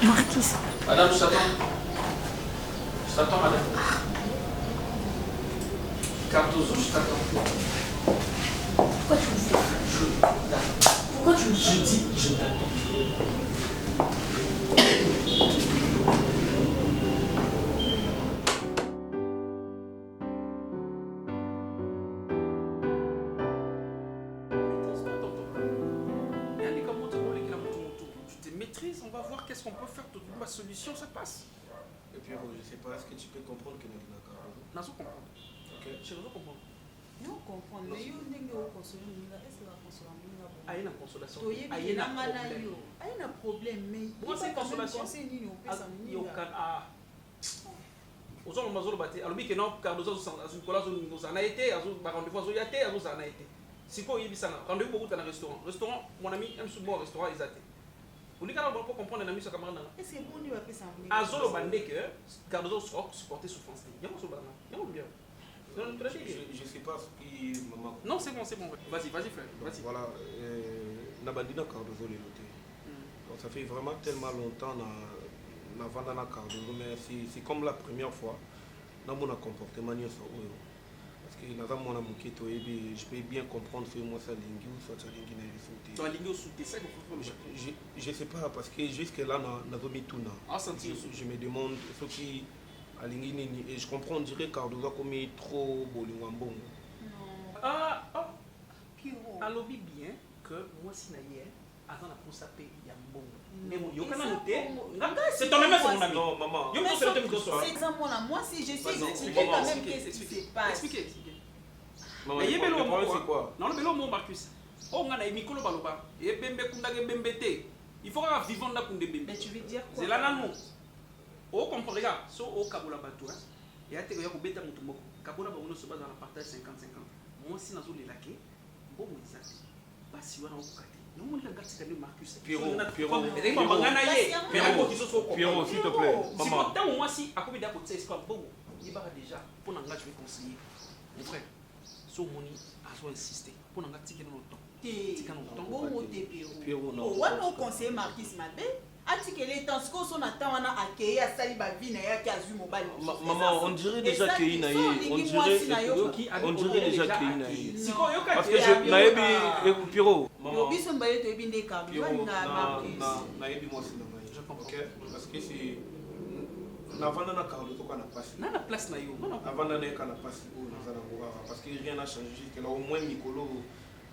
[SPEAKER 4] Marquis.
[SPEAKER 3] Madame, je t'attends. Je t'attends, madame. Cardozo, je t'attends.
[SPEAKER 4] Pourquoi tu me fais? Pourquoi tu me fais?
[SPEAKER 3] Je dis, je t'attends. qu'est-ce qu'on peut faire toute ma solution, ça passe.
[SPEAKER 6] Et puis, je sais pas, est-ce que tu peux comprendre que nous avons
[SPEAKER 3] N'a pas comprendre. Ok. Je veux comprendre.
[SPEAKER 5] Non, comprendre. Mais yo ndenge o consoler minga, est-ce que la consoler minga bon?
[SPEAKER 3] Aïe na consolation.
[SPEAKER 5] Aïe na problème. Aïe na problème, mais
[SPEAKER 3] moi c'est consolation.
[SPEAKER 5] Conseil nini on peut ça minga.
[SPEAKER 3] Yo kan a. Ozolo mazolo bate, alobi ke non Cardozo azu kola zo ngozana été, azu ba rendez-vous azu yaté, azu zana été. Siko yebisana, rendez-vous beaucoup dans un restaurant. Restaurant, mon ami aime ce bon restaurant isaté. Vous dites qu'on peut comprendre un ami sur camarade.
[SPEAKER 5] Est-ce que bon lui va faire ça minga?
[SPEAKER 3] Azolo bande que Cardozo supporter souffrance. Y'a mon sobana. Y'a mon bien.
[SPEAKER 6] Je sais pas ce qui maman.
[SPEAKER 3] Non, c'est bon, c'est bon. Vas-y, frère. Vas-y.
[SPEAKER 6] Voilà, Nabandina Cardozo les noté. Ça fait vraiment tellement longtemps na Vandana Cardozo, mais c'est comme la première fois dans mon comportement. Parce que dans mon amour qui je peux bien comprendre que moi ça lingue ou soit ça lingue na sauté.
[SPEAKER 3] Toi lingue sauté ça
[SPEAKER 6] je sais pas parce que jusque là na zomi tuna. Je me demande ce qui et je comprends, on dirait Cardozo comme il est trop bolingambon.
[SPEAKER 3] Alobi bien que moi si naïe avant la consapé il y a bon. Mais mon yo kana noté. C'est ton même mon ami. Non maman. Yo c'est le micro.
[SPEAKER 5] C'est exemple moi si je suis expliquer quand même qu'est-ce qui se passe.
[SPEAKER 3] Expliquez. Mais yebelo c'est quoi? Non le belo mon Marcus. Oh ngana mikolo baloba. Yebembe kundage bembete. Il faut que vivant na kunde bembe.
[SPEAKER 5] Mais tu veux dire quoi?
[SPEAKER 3] C'est là non. Oh, comprends, regarde, so au Kabola Batoua, il y a des gens qui ont été Kabola Baouno se base dans la partage 50-50. Moi, si nous avons les laquais, bon, ça, pas si on a un côté. Nous, on a gardé le Marcus. Pierrot,
[SPEAKER 6] s'il te plaît.
[SPEAKER 3] Si pourtant, moi, si, à combien d'apôtres, c'est quoi? Bon, il va déjà, pour n'en je vais conseiller. Mon frère, so moni, à so insister. Pour n'en gâter dans notre temps.
[SPEAKER 5] Bon, Pierrot, non. On conseille Marcus Mabé. Atikele temps ce qu'on attend on a accueilli à Sali Bavi na ya qui a vu mobile.
[SPEAKER 6] Maman, on dirait déjà qu'il naïe. On dirait déjà qu'il naïe. Parce que je naïe Pierrot.
[SPEAKER 5] Maman. Biso mbaye to binde Cardo.
[SPEAKER 6] Naïe moi c'est naïe. Je comprends. Parce que c'est n'avant na Cardo to kana passe.
[SPEAKER 3] Na na place na yo.
[SPEAKER 6] Avant na kana passe au nazana ngora parce que rien n'a changé jusque là au moins Nicolo.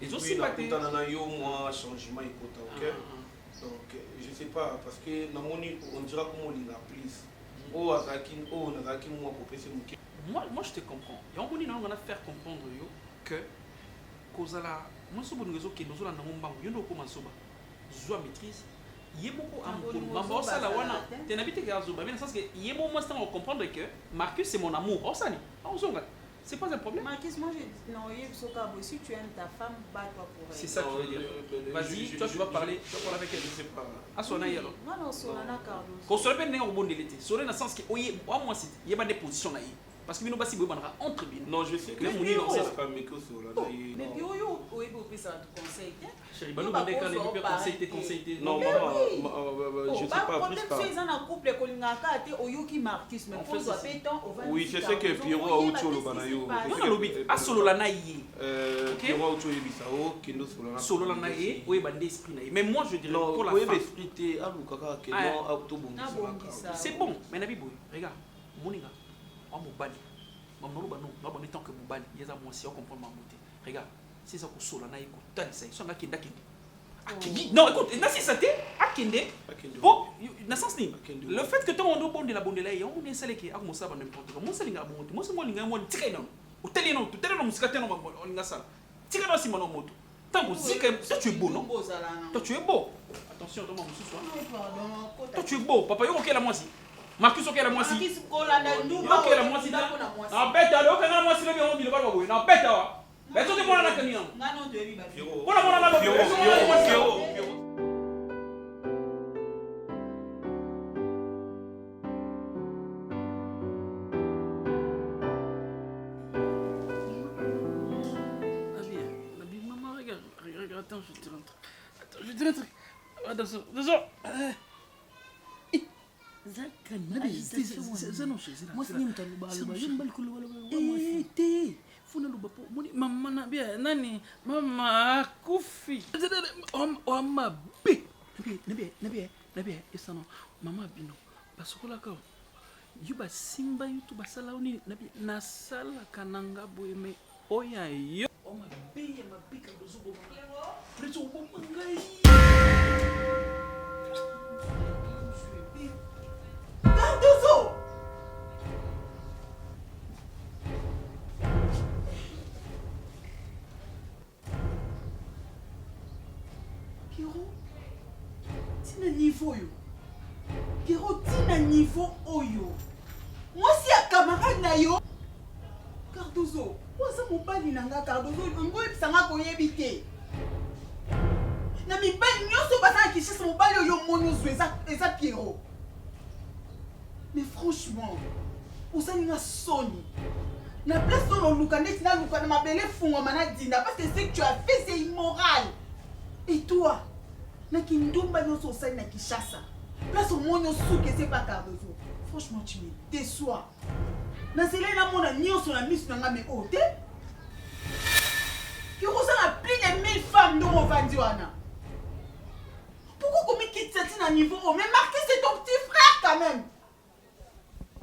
[SPEAKER 3] Ils ont aussi battu
[SPEAKER 6] na yo moi changement écoute, OK? Donc, je ne sais pas, parce que on dira comment on l'a plus.
[SPEAKER 3] Moi, je te comprends. Et on va faire comprendre que Kozala, moi, je suis que nous avons maîtrise. Il y a beaucoup de comprendre que Marcus, c'est mon amour. C'est pas un problème.
[SPEAKER 5] Marcus, moi, si tu aimes ta femme, bats-toi pour elle.
[SPEAKER 3] C'est ça que je veux dire. Vas-y, toi, tu vas parler. Tu vas parler avec elle. Je sais pas. Ah, Sonaï alors.
[SPEAKER 5] Non, Solana Cardo.
[SPEAKER 3] Quand Solana n'est pas bon de l'été. Solana, dans le sens que, moi, il y a des positions là. Parce que nous basi boy banra entre bien.
[SPEAKER 6] Non, je sais que
[SPEAKER 3] mon nom
[SPEAKER 6] c'est pas mais que Solana.
[SPEAKER 5] Mais puis yo peut ça te conseil.
[SPEAKER 3] Chérie, bah nous on est quand les conseiller.
[SPEAKER 6] Non, je sais pas plus
[SPEAKER 5] pas. Ils en couple kolingaka te oyoki Marcus mais on doit pétant on va.
[SPEAKER 6] Oui, je sais que Pierrot a autre chose banayo.
[SPEAKER 3] Non, lobi. A Solana yi.
[SPEAKER 6] Pierrot a autre chose bisao, Kendo Solana.
[SPEAKER 3] Solana yi, oui bande esprit na yi. Mais moi je dirais pour la
[SPEAKER 6] femme. Oui, esprit te alu kaka que non auto bon.
[SPEAKER 3] C'est bon, mais nabi boy. Regarde, moninga. Mobali. Maman tant que Mobali, il y a moi si on comprend ma beauté. Regarde, c'est ça que Solana écoute. Tant ça, ils sont là qui Akindi. Non, écoute, na si ça t'est Akinde. Bon, na sens ni. Le fait que ton on bon de la bonne là, on est salé qui a commencé à n'importe quoi. Moi c'est linga bon. Moi c'est moi linga moi tika non. Au télé non, tout télé non musicate non on linga ça. Tika non si mon moto. Tant que si toi tu es beau non. Toi tu es beau. Attention, toi mon soir. Toi tu es beau. Papa yo OK la moi si. Marcus OK la moi si.
[SPEAKER 5] Marcus kola na
[SPEAKER 3] ndumba. OK la moi si. Na beta lo kana moi si le bien on bile ba boy. Na beta wa. Mais toi tu mona na kani non.
[SPEAKER 5] Na non tu es ba.
[SPEAKER 3] Bona mona na lo. Pierrot. Attends, je te rentre. Attention. Mama nabia nani mama kufi mama be nabia esano mama bino basokola ka yuba simba yutu basala oni nabia nasala kananga boyeme oya yo mabe mabika dozubo preso bo mangai
[SPEAKER 5] tina niveau yo. Pierrot tina niveau oyo. Moi si a camarade na yo. Cardozo, oza mobali nanga Cardozo, ngoyi bisanga koyebi te. Na mibali nyonso baza Kinshasa mobali oyo moni ozwa eza Pierrot. Mais franchement, ozalinga soni. Na place on luka neti na luka na mabele fungwa mana dinda parce que ce que tu as fait c'est immoral. Et toi, na kindumba nyonso osali na Kinshasa. Place au moni osuke c'est pas Cardozo. Franchement, tu me déçois. Na sele na mona nyonso na misu na nga me ote. Qui ressemble à plus de 1000 femmes dont on va dire wana. Pourquoi comme il quitte cette à niveau haut? Mais Marquis c'est ton petit frère quand même.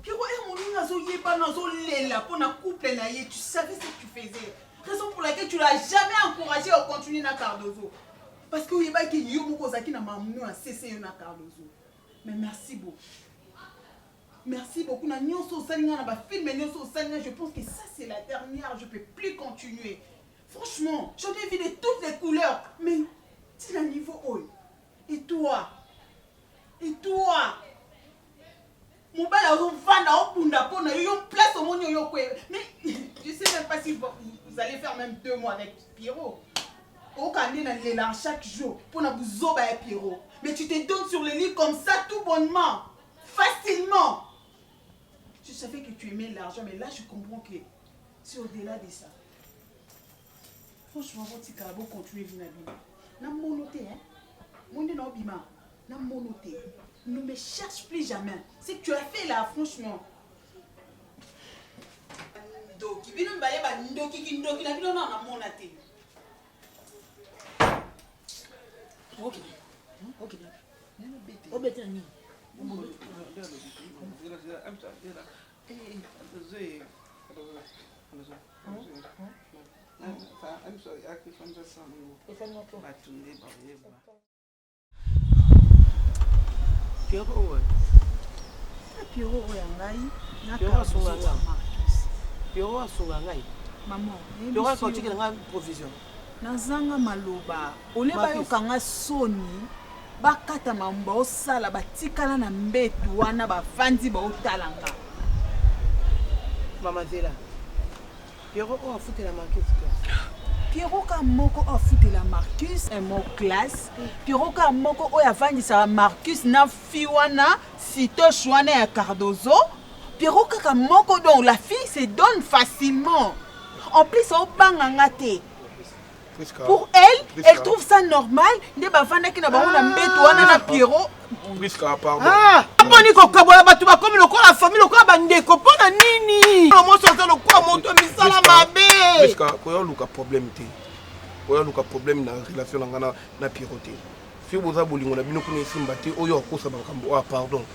[SPEAKER 5] Pierrot et mon nom nazo yeba nazo lela pour na couple na ye, tu savais ce que tu faisais. Raison pour laquelle tu l'as jamais encouragé à continuer na Cardozo. Parce que yeba ki yo moko zaki na mamu a cessé na Cardozo. Mais merci beaucoup. Merci beaucoup. Na nyonso salinga na ba film nyonso salinga, je pense que ça c'est la dernière, je peux plus continuer. Franchement, j'en ai vu de toutes les couleurs, mais c'est un niveau haut. Et toi? Et toi? Mon bal a vendre au punda pour une place au monde. Mais je sais même pas si vous allez faire même 2 mois avec Pierrot. Au Canada, il est là chaque jour pour vous zober Pierrot. Mais tu te donnes sur le lit comme ça tout bonnement, facilement. Je savais que tu aimais l'argent, mais là je comprends que c'est au-delà de ça. Franchement, votre carabo continue à venir. Na monoté, hein? Mon nom bima. Na monoté. Ne me cherche plus jamais. Ce que tu as fait là, franchement. Ndoki, bino mbaye ba ndoki na bino na monoté.
[SPEAKER 4] Ok. Ok. Oh bête ni.
[SPEAKER 10] I'm sorry, I can find just something.
[SPEAKER 5] Pierrot, Pierrot,
[SPEAKER 1] Pierrot asunga ngai.
[SPEAKER 5] Maman,
[SPEAKER 1] Pierrot ko tikela nga provision.
[SPEAKER 5] Nazanga maloba. Ole ba yokanga soni. Bakata mamba osala batikala na mbetu wana bavandi ba otalanga.
[SPEAKER 1] Maman Zela. Pierrot a foutu la Marcus classe.
[SPEAKER 5] Pierrot ka moko a foutu la Marcus et mon classe. Pierrot ka moko o ya vandi sa Marcus na fiwana sito chwana ya Cardozo. Pierrot ka moko donc la fille se donne facilement. En plus au banganga te. Pour elle, elle trouve ça normal de bavanda ki na bango na mbetu wana na Pierrot.
[SPEAKER 6] Prisca, pardon.
[SPEAKER 1] Ah, boni ko kabola batu ba comme lokola la famille lokola bandeko pona nini? Mo soza lokola moto misala mabe.
[SPEAKER 6] Prisca, koyo luka problème te. Koyo luka problème na relation ngana na Pierrot. Si vous avez bolingo na bino kuni simba te oyo akosa bakambo. Ah pardon.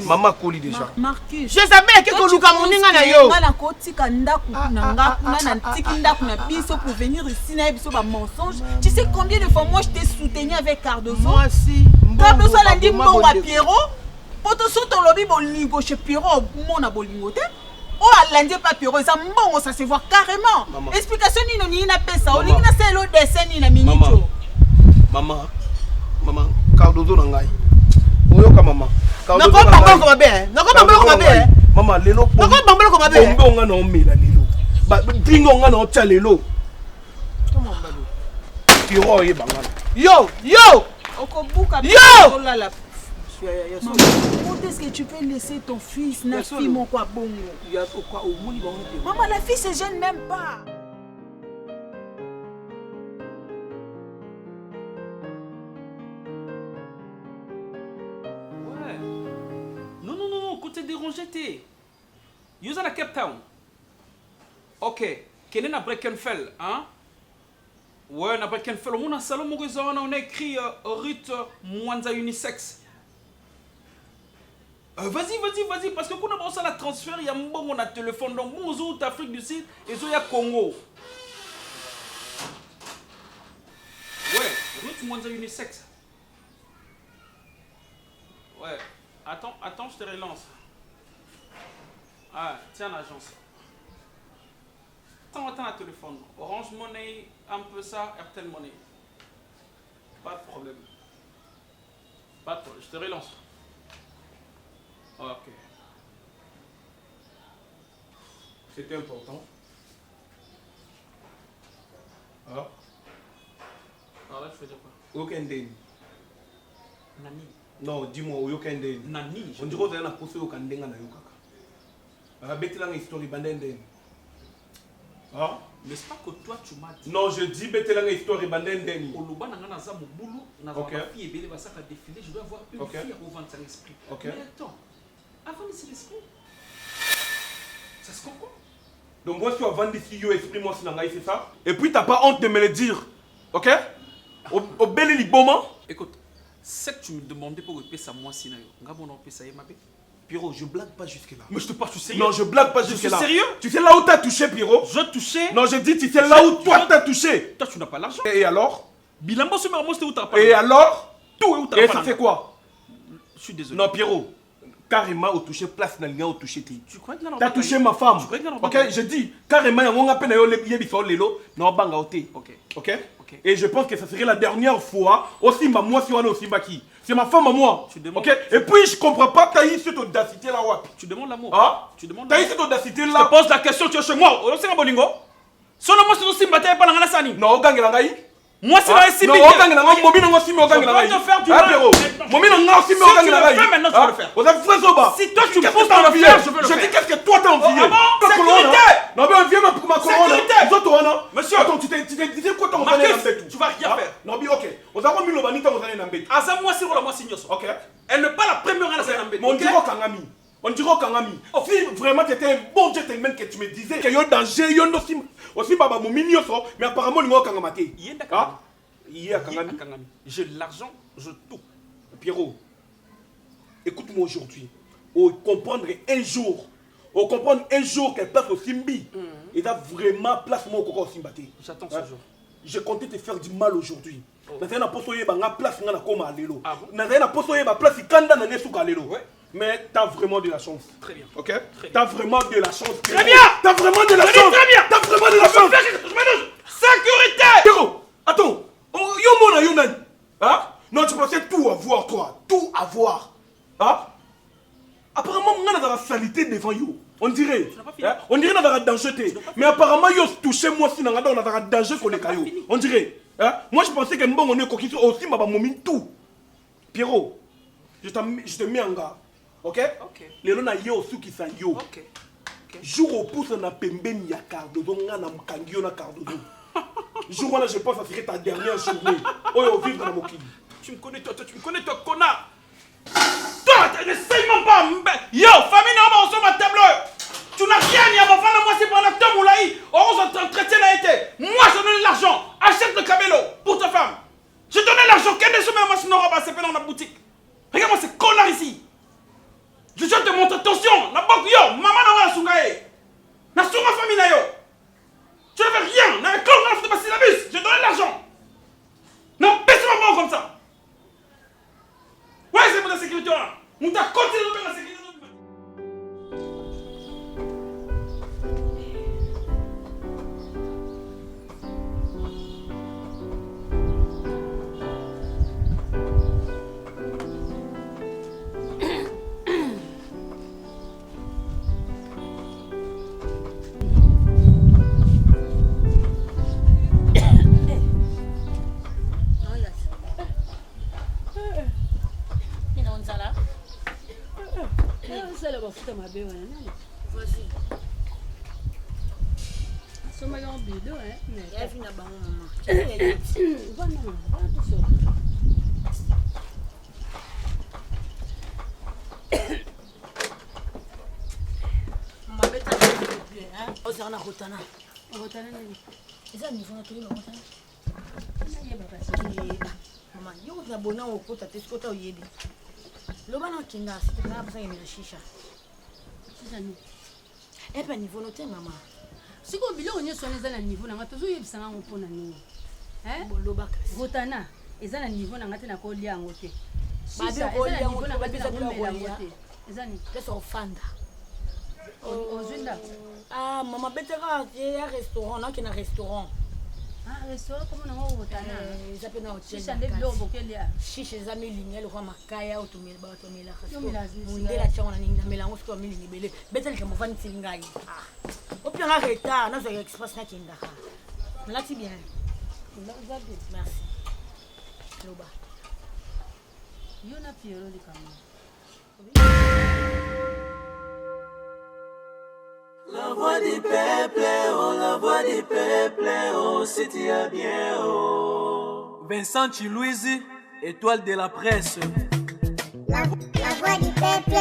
[SPEAKER 6] Maman koli déjà.
[SPEAKER 5] Marcus.
[SPEAKER 1] Je savais que ko luka moninga na yo.
[SPEAKER 5] Ngala ko tika ndaku na nga na tiki ndaku na biso pour venir ici na biso ba mensonge. Tu sais combien de fois moi je t'ai soutenu avec Cardozo?
[SPEAKER 1] Moi aussi.
[SPEAKER 5] Cardozo la dit bon à Pierrot. Poto soto lobi bolingo chez Pierrot mona bolingo te. Oh alandi pas Pierrot ça mbongo ça se voit carrément. Explication ni na pesa. Olingi na selo dessin ni na minito.
[SPEAKER 6] Maman. Maman, Cardozo nangai. Oyoka maman.
[SPEAKER 1] Cardozo nangai. Nako mabe. Nako mabe mabe.
[SPEAKER 6] Maman lelo.
[SPEAKER 1] Nako mabe ko mabe.
[SPEAKER 6] Bombo nga na omela lelo. Ba dingo nga na otya lelo.
[SPEAKER 1] Comment balo?
[SPEAKER 6] Pierrot ye bangana.
[SPEAKER 1] Yo.
[SPEAKER 5] Okobuka.
[SPEAKER 1] Yo.
[SPEAKER 5] Maman, quand est-ce que tu peux laisser ton fils na fille mon quoi bongo? Maman, la fille se gêne même pas.
[SPEAKER 10] Non, côté dérangé t'es. You're à Cape Town. Ok, quel est na Breckenfell, hein? Ouais, na Breckenfell. On a un salon on a écrit Ruth Mwanza Unisex. Vas-y, parce que quand on a la transfert, il y a un bon on a téléphone. Donc, on a Afrique du Sud et il y a Congo. Ouais, Ruth Mwanza Unisex. Ouais, attends, je te relance. Ah, tiens l'agence. Attends le téléphone. Orange Money, un peu ça, Airtel Money. Pas de problème. Pas trop, je te relance. Ok.
[SPEAKER 6] C'était important. Ah.
[SPEAKER 10] Alors là, je fais dire quoi?
[SPEAKER 6] Okenden.
[SPEAKER 10] Nani.
[SPEAKER 6] Non, dis-moi, Okenden.
[SPEAKER 10] Nani.
[SPEAKER 6] On dirait que tu as posé au Kandenga na Yokaka. Ah, bête la histoire Bandenden. Ah?
[SPEAKER 10] N'est-ce pas que toi tu m'as dit?
[SPEAKER 6] Non, je dis bête la histoire Bandenden.
[SPEAKER 10] Oloba nanga naza mobulu, naza
[SPEAKER 6] Ok.
[SPEAKER 10] ma fille ebele va saka défiler, je dois avoir une
[SPEAKER 6] Ok.
[SPEAKER 10] fille au ventre de l'esprit.
[SPEAKER 6] Ok.
[SPEAKER 10] Mais attends, avant de l'esprit, ça se comprend?
[SPEAKER 6] Donc moi, si tu as vendu ici, esprit, moi, c'est ça. Et puis, tu n'as pas honte de me le dire. Ok? Au bel liboma.
[SPEAKER 10] Écoute, c'est que tu me demandais pour payer ça moi si nga bon on paye ça ma bé.
[SPEAKER 6] Pierrot, je blague pas jusque là.
[SPEAKER 10] Mais je te parle, je suis sérieux.
[SPEAKER 6] Non, je blague pas
[SPEAKER 10] Je
[SPEAKER 6] jusque
[SPEAKER 10] suis
[SPEAKER 6] là.
[SPEAKER 10] sérieux?
[SPEAKER 6] Tu sais là où tu as touché, Pierrot?
[SPEAKER 10] Je touchais.
[SPEAKER 6] Non, je dis, tu sais là où toi tu as touché.
[SPEAKER 10] Toi, tu n'as pas l'argent.
[SPEAKER 6] Et alors?
[SPEAKER 10] Bilambo se moi c'est où t'as pas.
[SPEAKER 6] Et alors?
[SPEAKER 10] Tout est où t'as
[SPEAKER 6] Et
[SPEAKER 10] pas.
[SPEAKER 6] ça fait quoi?
[SPEAKER 10] Je suis désolé.
[SPEAKER 6] Non, Pierrot. Carrément, au touché place dans le au touché tes.
[SPEAKER 10] Tu crois que là
[SPEAKER 6] T'as touché ma femme. Ok, je dis carrément, on a peine à lelo, non banga oté.
[SPEAKER 10] Ok.
[SPEAKER 6] Ok. Et je pense que ça serait la dernière fois aussi ma moi si on aussi baki. C'est ma femme à moi. Ok. Et puis je comprends pas t'as eu cette audacité là ouais.
[SPEAKER 10] Tu demandes l'amour.
[SPEAKER 6] Ah?
[SPEAKER 10] Tu demandes.
[SPEAKER 6] T'as eu cette audacité là.
[SPEAKER 10] Je te pose la question, tu es chez moi. On sait pas bolingo. Solo moi c'est aussi mbatay pas la sani.
[SPEAKER 6] Non, ganga ngai.
[SPEAKER 10] Moi c'est la SCB.
[SPEAKER 6] Non, ganga ngai, mobi nanga aussi mo ganga ngai.
[SPEAKER 10] Je vais te faire du
[SPEAKER 6] mal.
[SPEAKER 10] mal.
[SPEAKER 6] Mobi nanga aussi mo ganga ngai.
[SPEAKER 10] Maintenant tu vas le faire.
[SPEAKER 6] On a fait ça.
[SPEAKER 10] Si toi tu me
[SPEAKER 6] qu'est-ce
[SPEAKER 10] poses
[SPEAKER 6] que t'as
[SPEAKER 10] dans le
[SPEAKER 6] envie?
[SPEAKER 10] faire, je veux le faire.
[SPEAKER 6] Je dis qu'est-ce que toi t'as envie?
[SPEAKER 10] Ah bon? Sécurité.
[SPEAKER 6] Non mais on vient ma corona.
[SPEAKER 10] Sécurité.
[SPEAKER 6] Monsieur, attends, tu t'es dit quoi ton
[SPEAKER 10] Marcus, tu vas rien faire.
[SPEAKER 6] Non mais ok. On a remis le banita on a nambet.
[SPEAKER 10] Asa moi c'est moi signoso.
[SPEAKER 6] Ok.
[SPEAKER 10] Elle n'est pas la première à la nambet.
[SPEAKER 6] On dirait qu'Angami. On dirait qu'Angami. Si vraiment tu étais un bon gentleman que tu me disais qu'il y a un danger, il y a aussi baba mon mignon mais apparemment il y a Kangamate. Ah? Il y a Kangami.
[SPEAKER 10] J'ai l'argent, je tout.
[SPEAKER 6] Pierrot, écoute-moi aujourd'hui. On comprendre un jour. On comprendre un jour qu'elle place au Simbi. Et là vraiment place moi au Coco Simbate.
[SPEAKER 10] J'attends ce jour.
[SPEAKER 6] Je comptais te faire du mal aujourd'hui. Nazaye na poso yeba nga place nga na koma lelo.
[SPEAKER 10] Ah bon?
[SPEAKER 6] Nazaye na poso yeba place kanda na nesuka lelo. Mais t'as vraiment de la chance.
[SPEAKER 10] Très bien.
[SPEAKER 6] Ok? T'as vraiment de la chance.
[SPEAKER 10] Très bien!
[SPEAKER 6] T'as vraiment de la chance.
[SPEAKER 10] Très bien!
[SPEAKER 6] T'as vraiment de la chance.
[SPEAKER 10] Sécurité!
[SPEAKER 6] Pierrot, attends. Yo mona yo nani? Hein? Non, tu pensais tout avoir toi. Tout avoir. Hein? Apparemment, on a la salité devant yo. On dirait. Hein? On dirait qu'on a la danger. Mais apparemment, yo touché moi si on a la danger qu'on est caillou. On dirait. Hein? Moi, je pensais que bon on est coquille aussi, ma momine tout. Pierrot, je te mets en garde. Ok? Les gens na yo su qui sa yo.
[SPEAKER 10] Ok.
[SPEAKER 6] Jour au pouce na pembeni ya cardozo nga na mkangio na cardozo. Jour où je pense que ça serait ta dernière journée. Oh yo vivre dans mon kili.
[SPEAKER 10] Tu me connais toi, connard. Toi, n'essaye même pas. Yo, famille n'a pas reçu ma table. Tu n'as rien, ni à ma femme, moi c'est pour un acteur moulaï. On s'entretient a été. Moi je donne l'argent. Achète le cabello pour ta femme. Je donne l'argent. Quel est ce même machin robe à se dans la boutique? Regarde-moi ces connards ici. Je te montre attention. La banque yo, maman n'a pas sungaye. Na sunga famille na yo. Tu n'avais rien. N'a que on a fait passer la bus. J'ai donné l'argent. Non, baisse-moi bon comme ça. Ouais, c'est pour la sécurité là. On t'a continué de faire la sécurité.
[SPEAKER 5] Vas-y. Soma yon bido, hein?
[SPEAKER 4] Il y a vu là-bas, maman.
[SPEAKER 5] Va non, va tout seul.
[SPEAKER 4] Maman, bête à plus, hein? Oh, c'est un rotana.
[SPEAKER 5] Rotana, nani?
[SPEAKER 4] C'est un niveau naturel, rotana. Maman, yo, tu as bonheur au côté, tu as ce que tu as eu. Le ballon qui n'a pas besoin de chicha. Eh bien, niveau noté, maman.
[SPEAKER 5] Si vous voulez, on est sur les niveaux, on a toujours eu ça pour nous. Hein? Rotana, ils ont un niveau, on a un collier en côté. Si ça, ils ont un niveau, on a un côté. Ils ont un fanda.
[SPEAKER 4] Ah, maman, bête, il y a un restaurant, il y a un restaurant.
[SPEAKER 5] Ah, restaurant comment on va voter là?
[SPEAKER 4] Ils appellent au
[SPEAKER 5] Chicha de bloc auquel il y a.
[SPEAKER 4] Chicha les amis lignes le roi makaya au tomé ba tomé la
[SPEAKER 5] Yo mila
[SPEAKER 4] munde la chona ninga mela ngo sko milingi bele betel ke mo fani tingai ah au pire en retard na zo express na kinga ha là tu bien merci loba
[SPEAKER 5] yo na Pierrot de Cameroun.
[SPEAKER 1] La voix du peuple, oh, la voix du peuple, oh, si tu as bien, oh. Vincent Chilouizi, étoile de la presse.
[SPEAKER 2] La voix du peuple,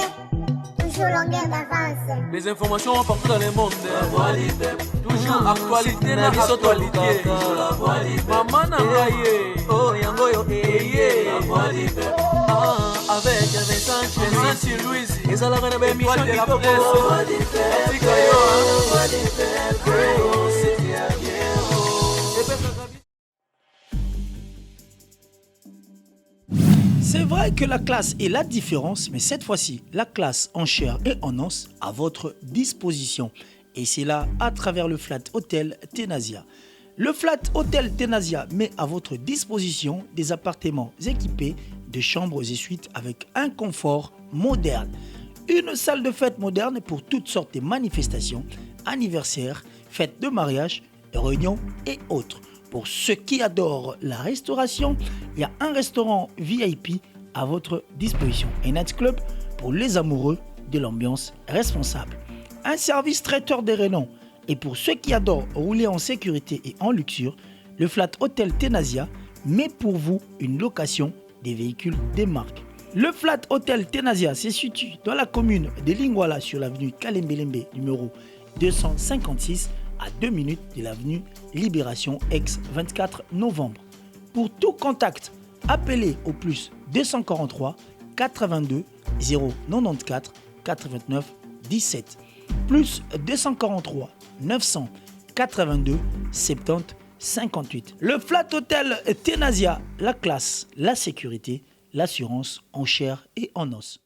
[SPEAKER 2] toujours longueur d'avance.
[SPEAKER 1] Les informations partout dans le monde. La voix du peuple, toujours actualité, la actualité. La voix du peuple, maman Nangaye, oh, yango yo, la voix du peuple. Avec Vincent Chilouizi, et ça la reine de émission de la presse. La voix du peuple, la voix du peuple, oh, si tu as bien, oh.
[SPEAKER 11] C'est vrai que la classe est la différence, mais cette fois-ci, la classe en chair et en os à votre disposition. Et c'est là à travers le Flat Hotel Tenasia. Le Flat Hotel Tenasia met à votre disposition des appartements équipés de chambres et suites avec un confort moderne. Une salle de fête moderne pour toutes sortes de manifestations, anniversaires, fêtes de mariage, réunions et autres. Pour ceux qui adorent la restauration, il y a un restaurant VIP à votre disposition. Un nightclub pour les amoureux de l'ambiance responsable. Un service traiteur de renom. Et pour ceux qui adorent rouler en sécurité et en luxure, le Flat Hotel Tenasia met pour vous une location des véhicules des marques. Le Flat Hotel Tenasia se situe dans la commune de Lingwala sur l'avenue Kalembelembe numéro 256 à 2 minutes de l'avenue Libération ex-24 novembre. Pour tout contact, appelez au plus 243 82 094 89 17 plus 243 982 70 58. Le Flat Hotel Tenasia, la classe, la sécurité, l'assurance en chair et en os.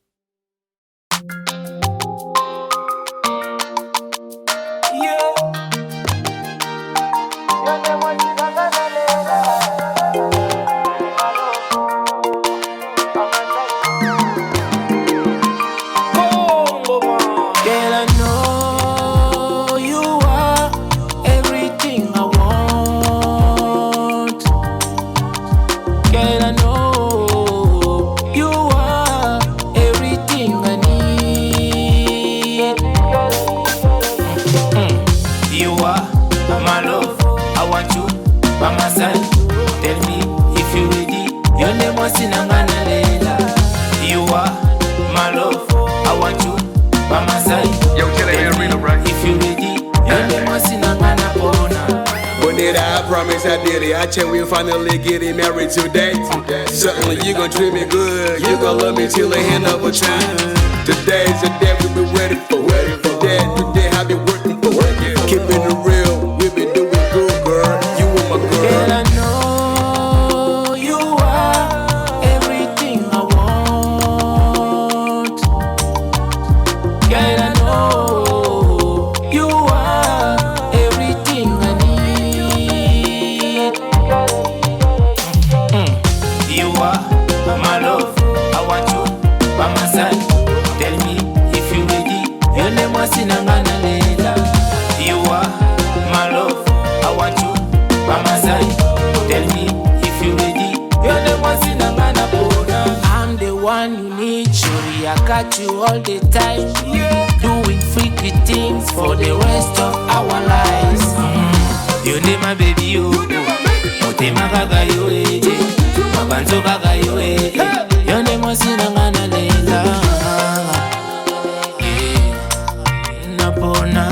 [SPEAKER 12] I did it. I check we finally getting married today. Certainly you gon' treat me good. You gon' love me till the end of a time. Today's the day we been ready for. Today I been working for. Keeping it real, we been doing good, girl. You were my girl.
[SPEAKER 13] Girl, I know you are everything I want. Girl, I know you are everything I need. You are my love. I want you by my side. Tell me if you ready. Your name was Sinangana Leila. You are my love. I want you by my side. Tell me if you ready. Your name was Sinangana Bona. I'm the one you need. Surely I got you all the time. Doing freaky things for the rest of our lives. You name my baby, you. Motema gaga yo Mabanzo gaga yo Your name was Sinangana Leila. Napona.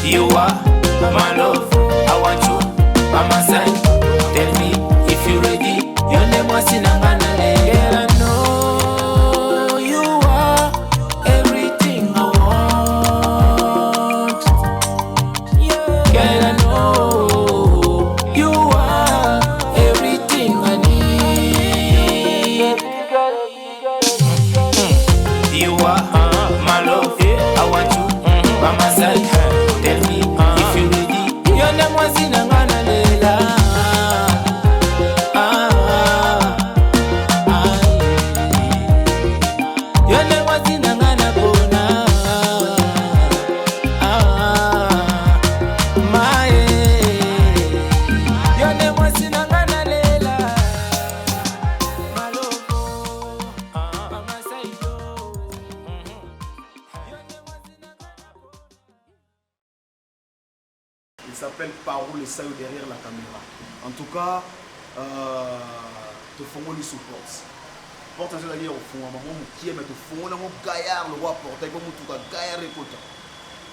[SPEAKER 13] You are my love. I want you by my side. Tell me if you ready. Your name was Sinangana Leila. Girl, I know you are everything I want. Girl, I know you are everything I need. You are my love. I want you by my side.
[SPEAKER 14] Il s'appelle Parole et Sayo derrière la caméra. En tout cas, te font les supports. Porte un c'est-à-dire au fond, maman qui aime te font mon gaillard le roi porte comme tout cas gaillard écoute.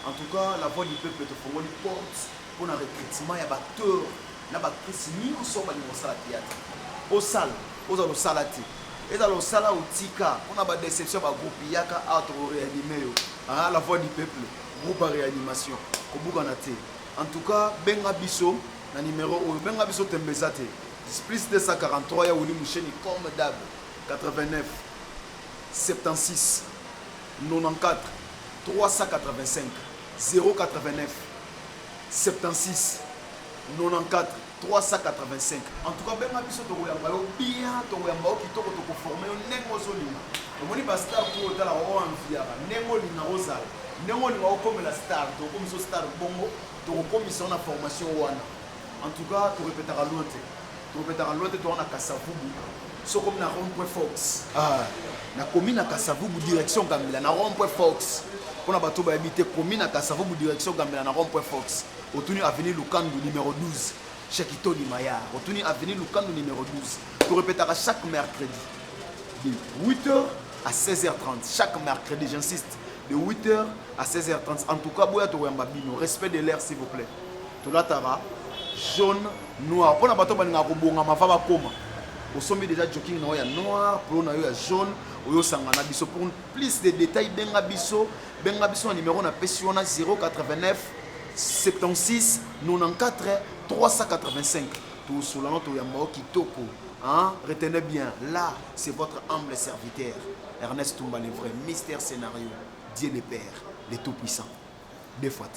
[SPEAKER 14] En tout cas, la voix du peuple te font les portes pour un recrutement et batteur. Na ba Christini au sommet de la théâtre. Au salle, aux allo salati. Et dans le salle au tika, on a ba déception ba groupe yaka à réanimer. Ah la voix du peuple, groupe à réanimation. Au Bouganate. En tout cas, Benga Bisso, le numéro Benga Bisso Tembezate. Plus 243, il y a Ouli Moucheni comme d'hab. 89, 76, 94, 385, 089, 76, 94, 385. En tout cas, Benga Bisso Togoyamba, bien Togoyamba, qui t'a formé un Nengozolina. On dit que star tout dans la roi en fiara, Nengolina Rosal, Nengolina comme la star, comme ce star bongo. Tu as une formation. En tout cas, tu répètes à l'autre. Tu répètes à l'autre, tu as un Kassavubu. C'est comme na rond-point Fox. Na commune à Kassavubu, direction Gambela, na rond-point Fox. Pour la bateau habiter commune à Kassavubu, direction Gambela, na rond-point Fox. Au tourné avenue Lukando numéro 12. Chekito Limaya. Au tourné avenue Lukando numéro 12. Tu répètes à chaque mercredi. De 8h à 16h30. Chaque mercredi, j'insiste. De 8h à 16h30. En tout cas, respect de l'air, s'il vous plaît. Tout là, jaune, noir. Pour la bateau, on va au sommet déjà jogging noir, pour jaune, pour plus de détails, Benga Bisso numéro on a 089 76 94 385. Tout sous la note Kitoko. Retenez bien, là, c'est votre humble serviteur. Ernest Toumba, le vrai mystère scénario. Dieu le Père, le Tout-Puissant. Deux fois.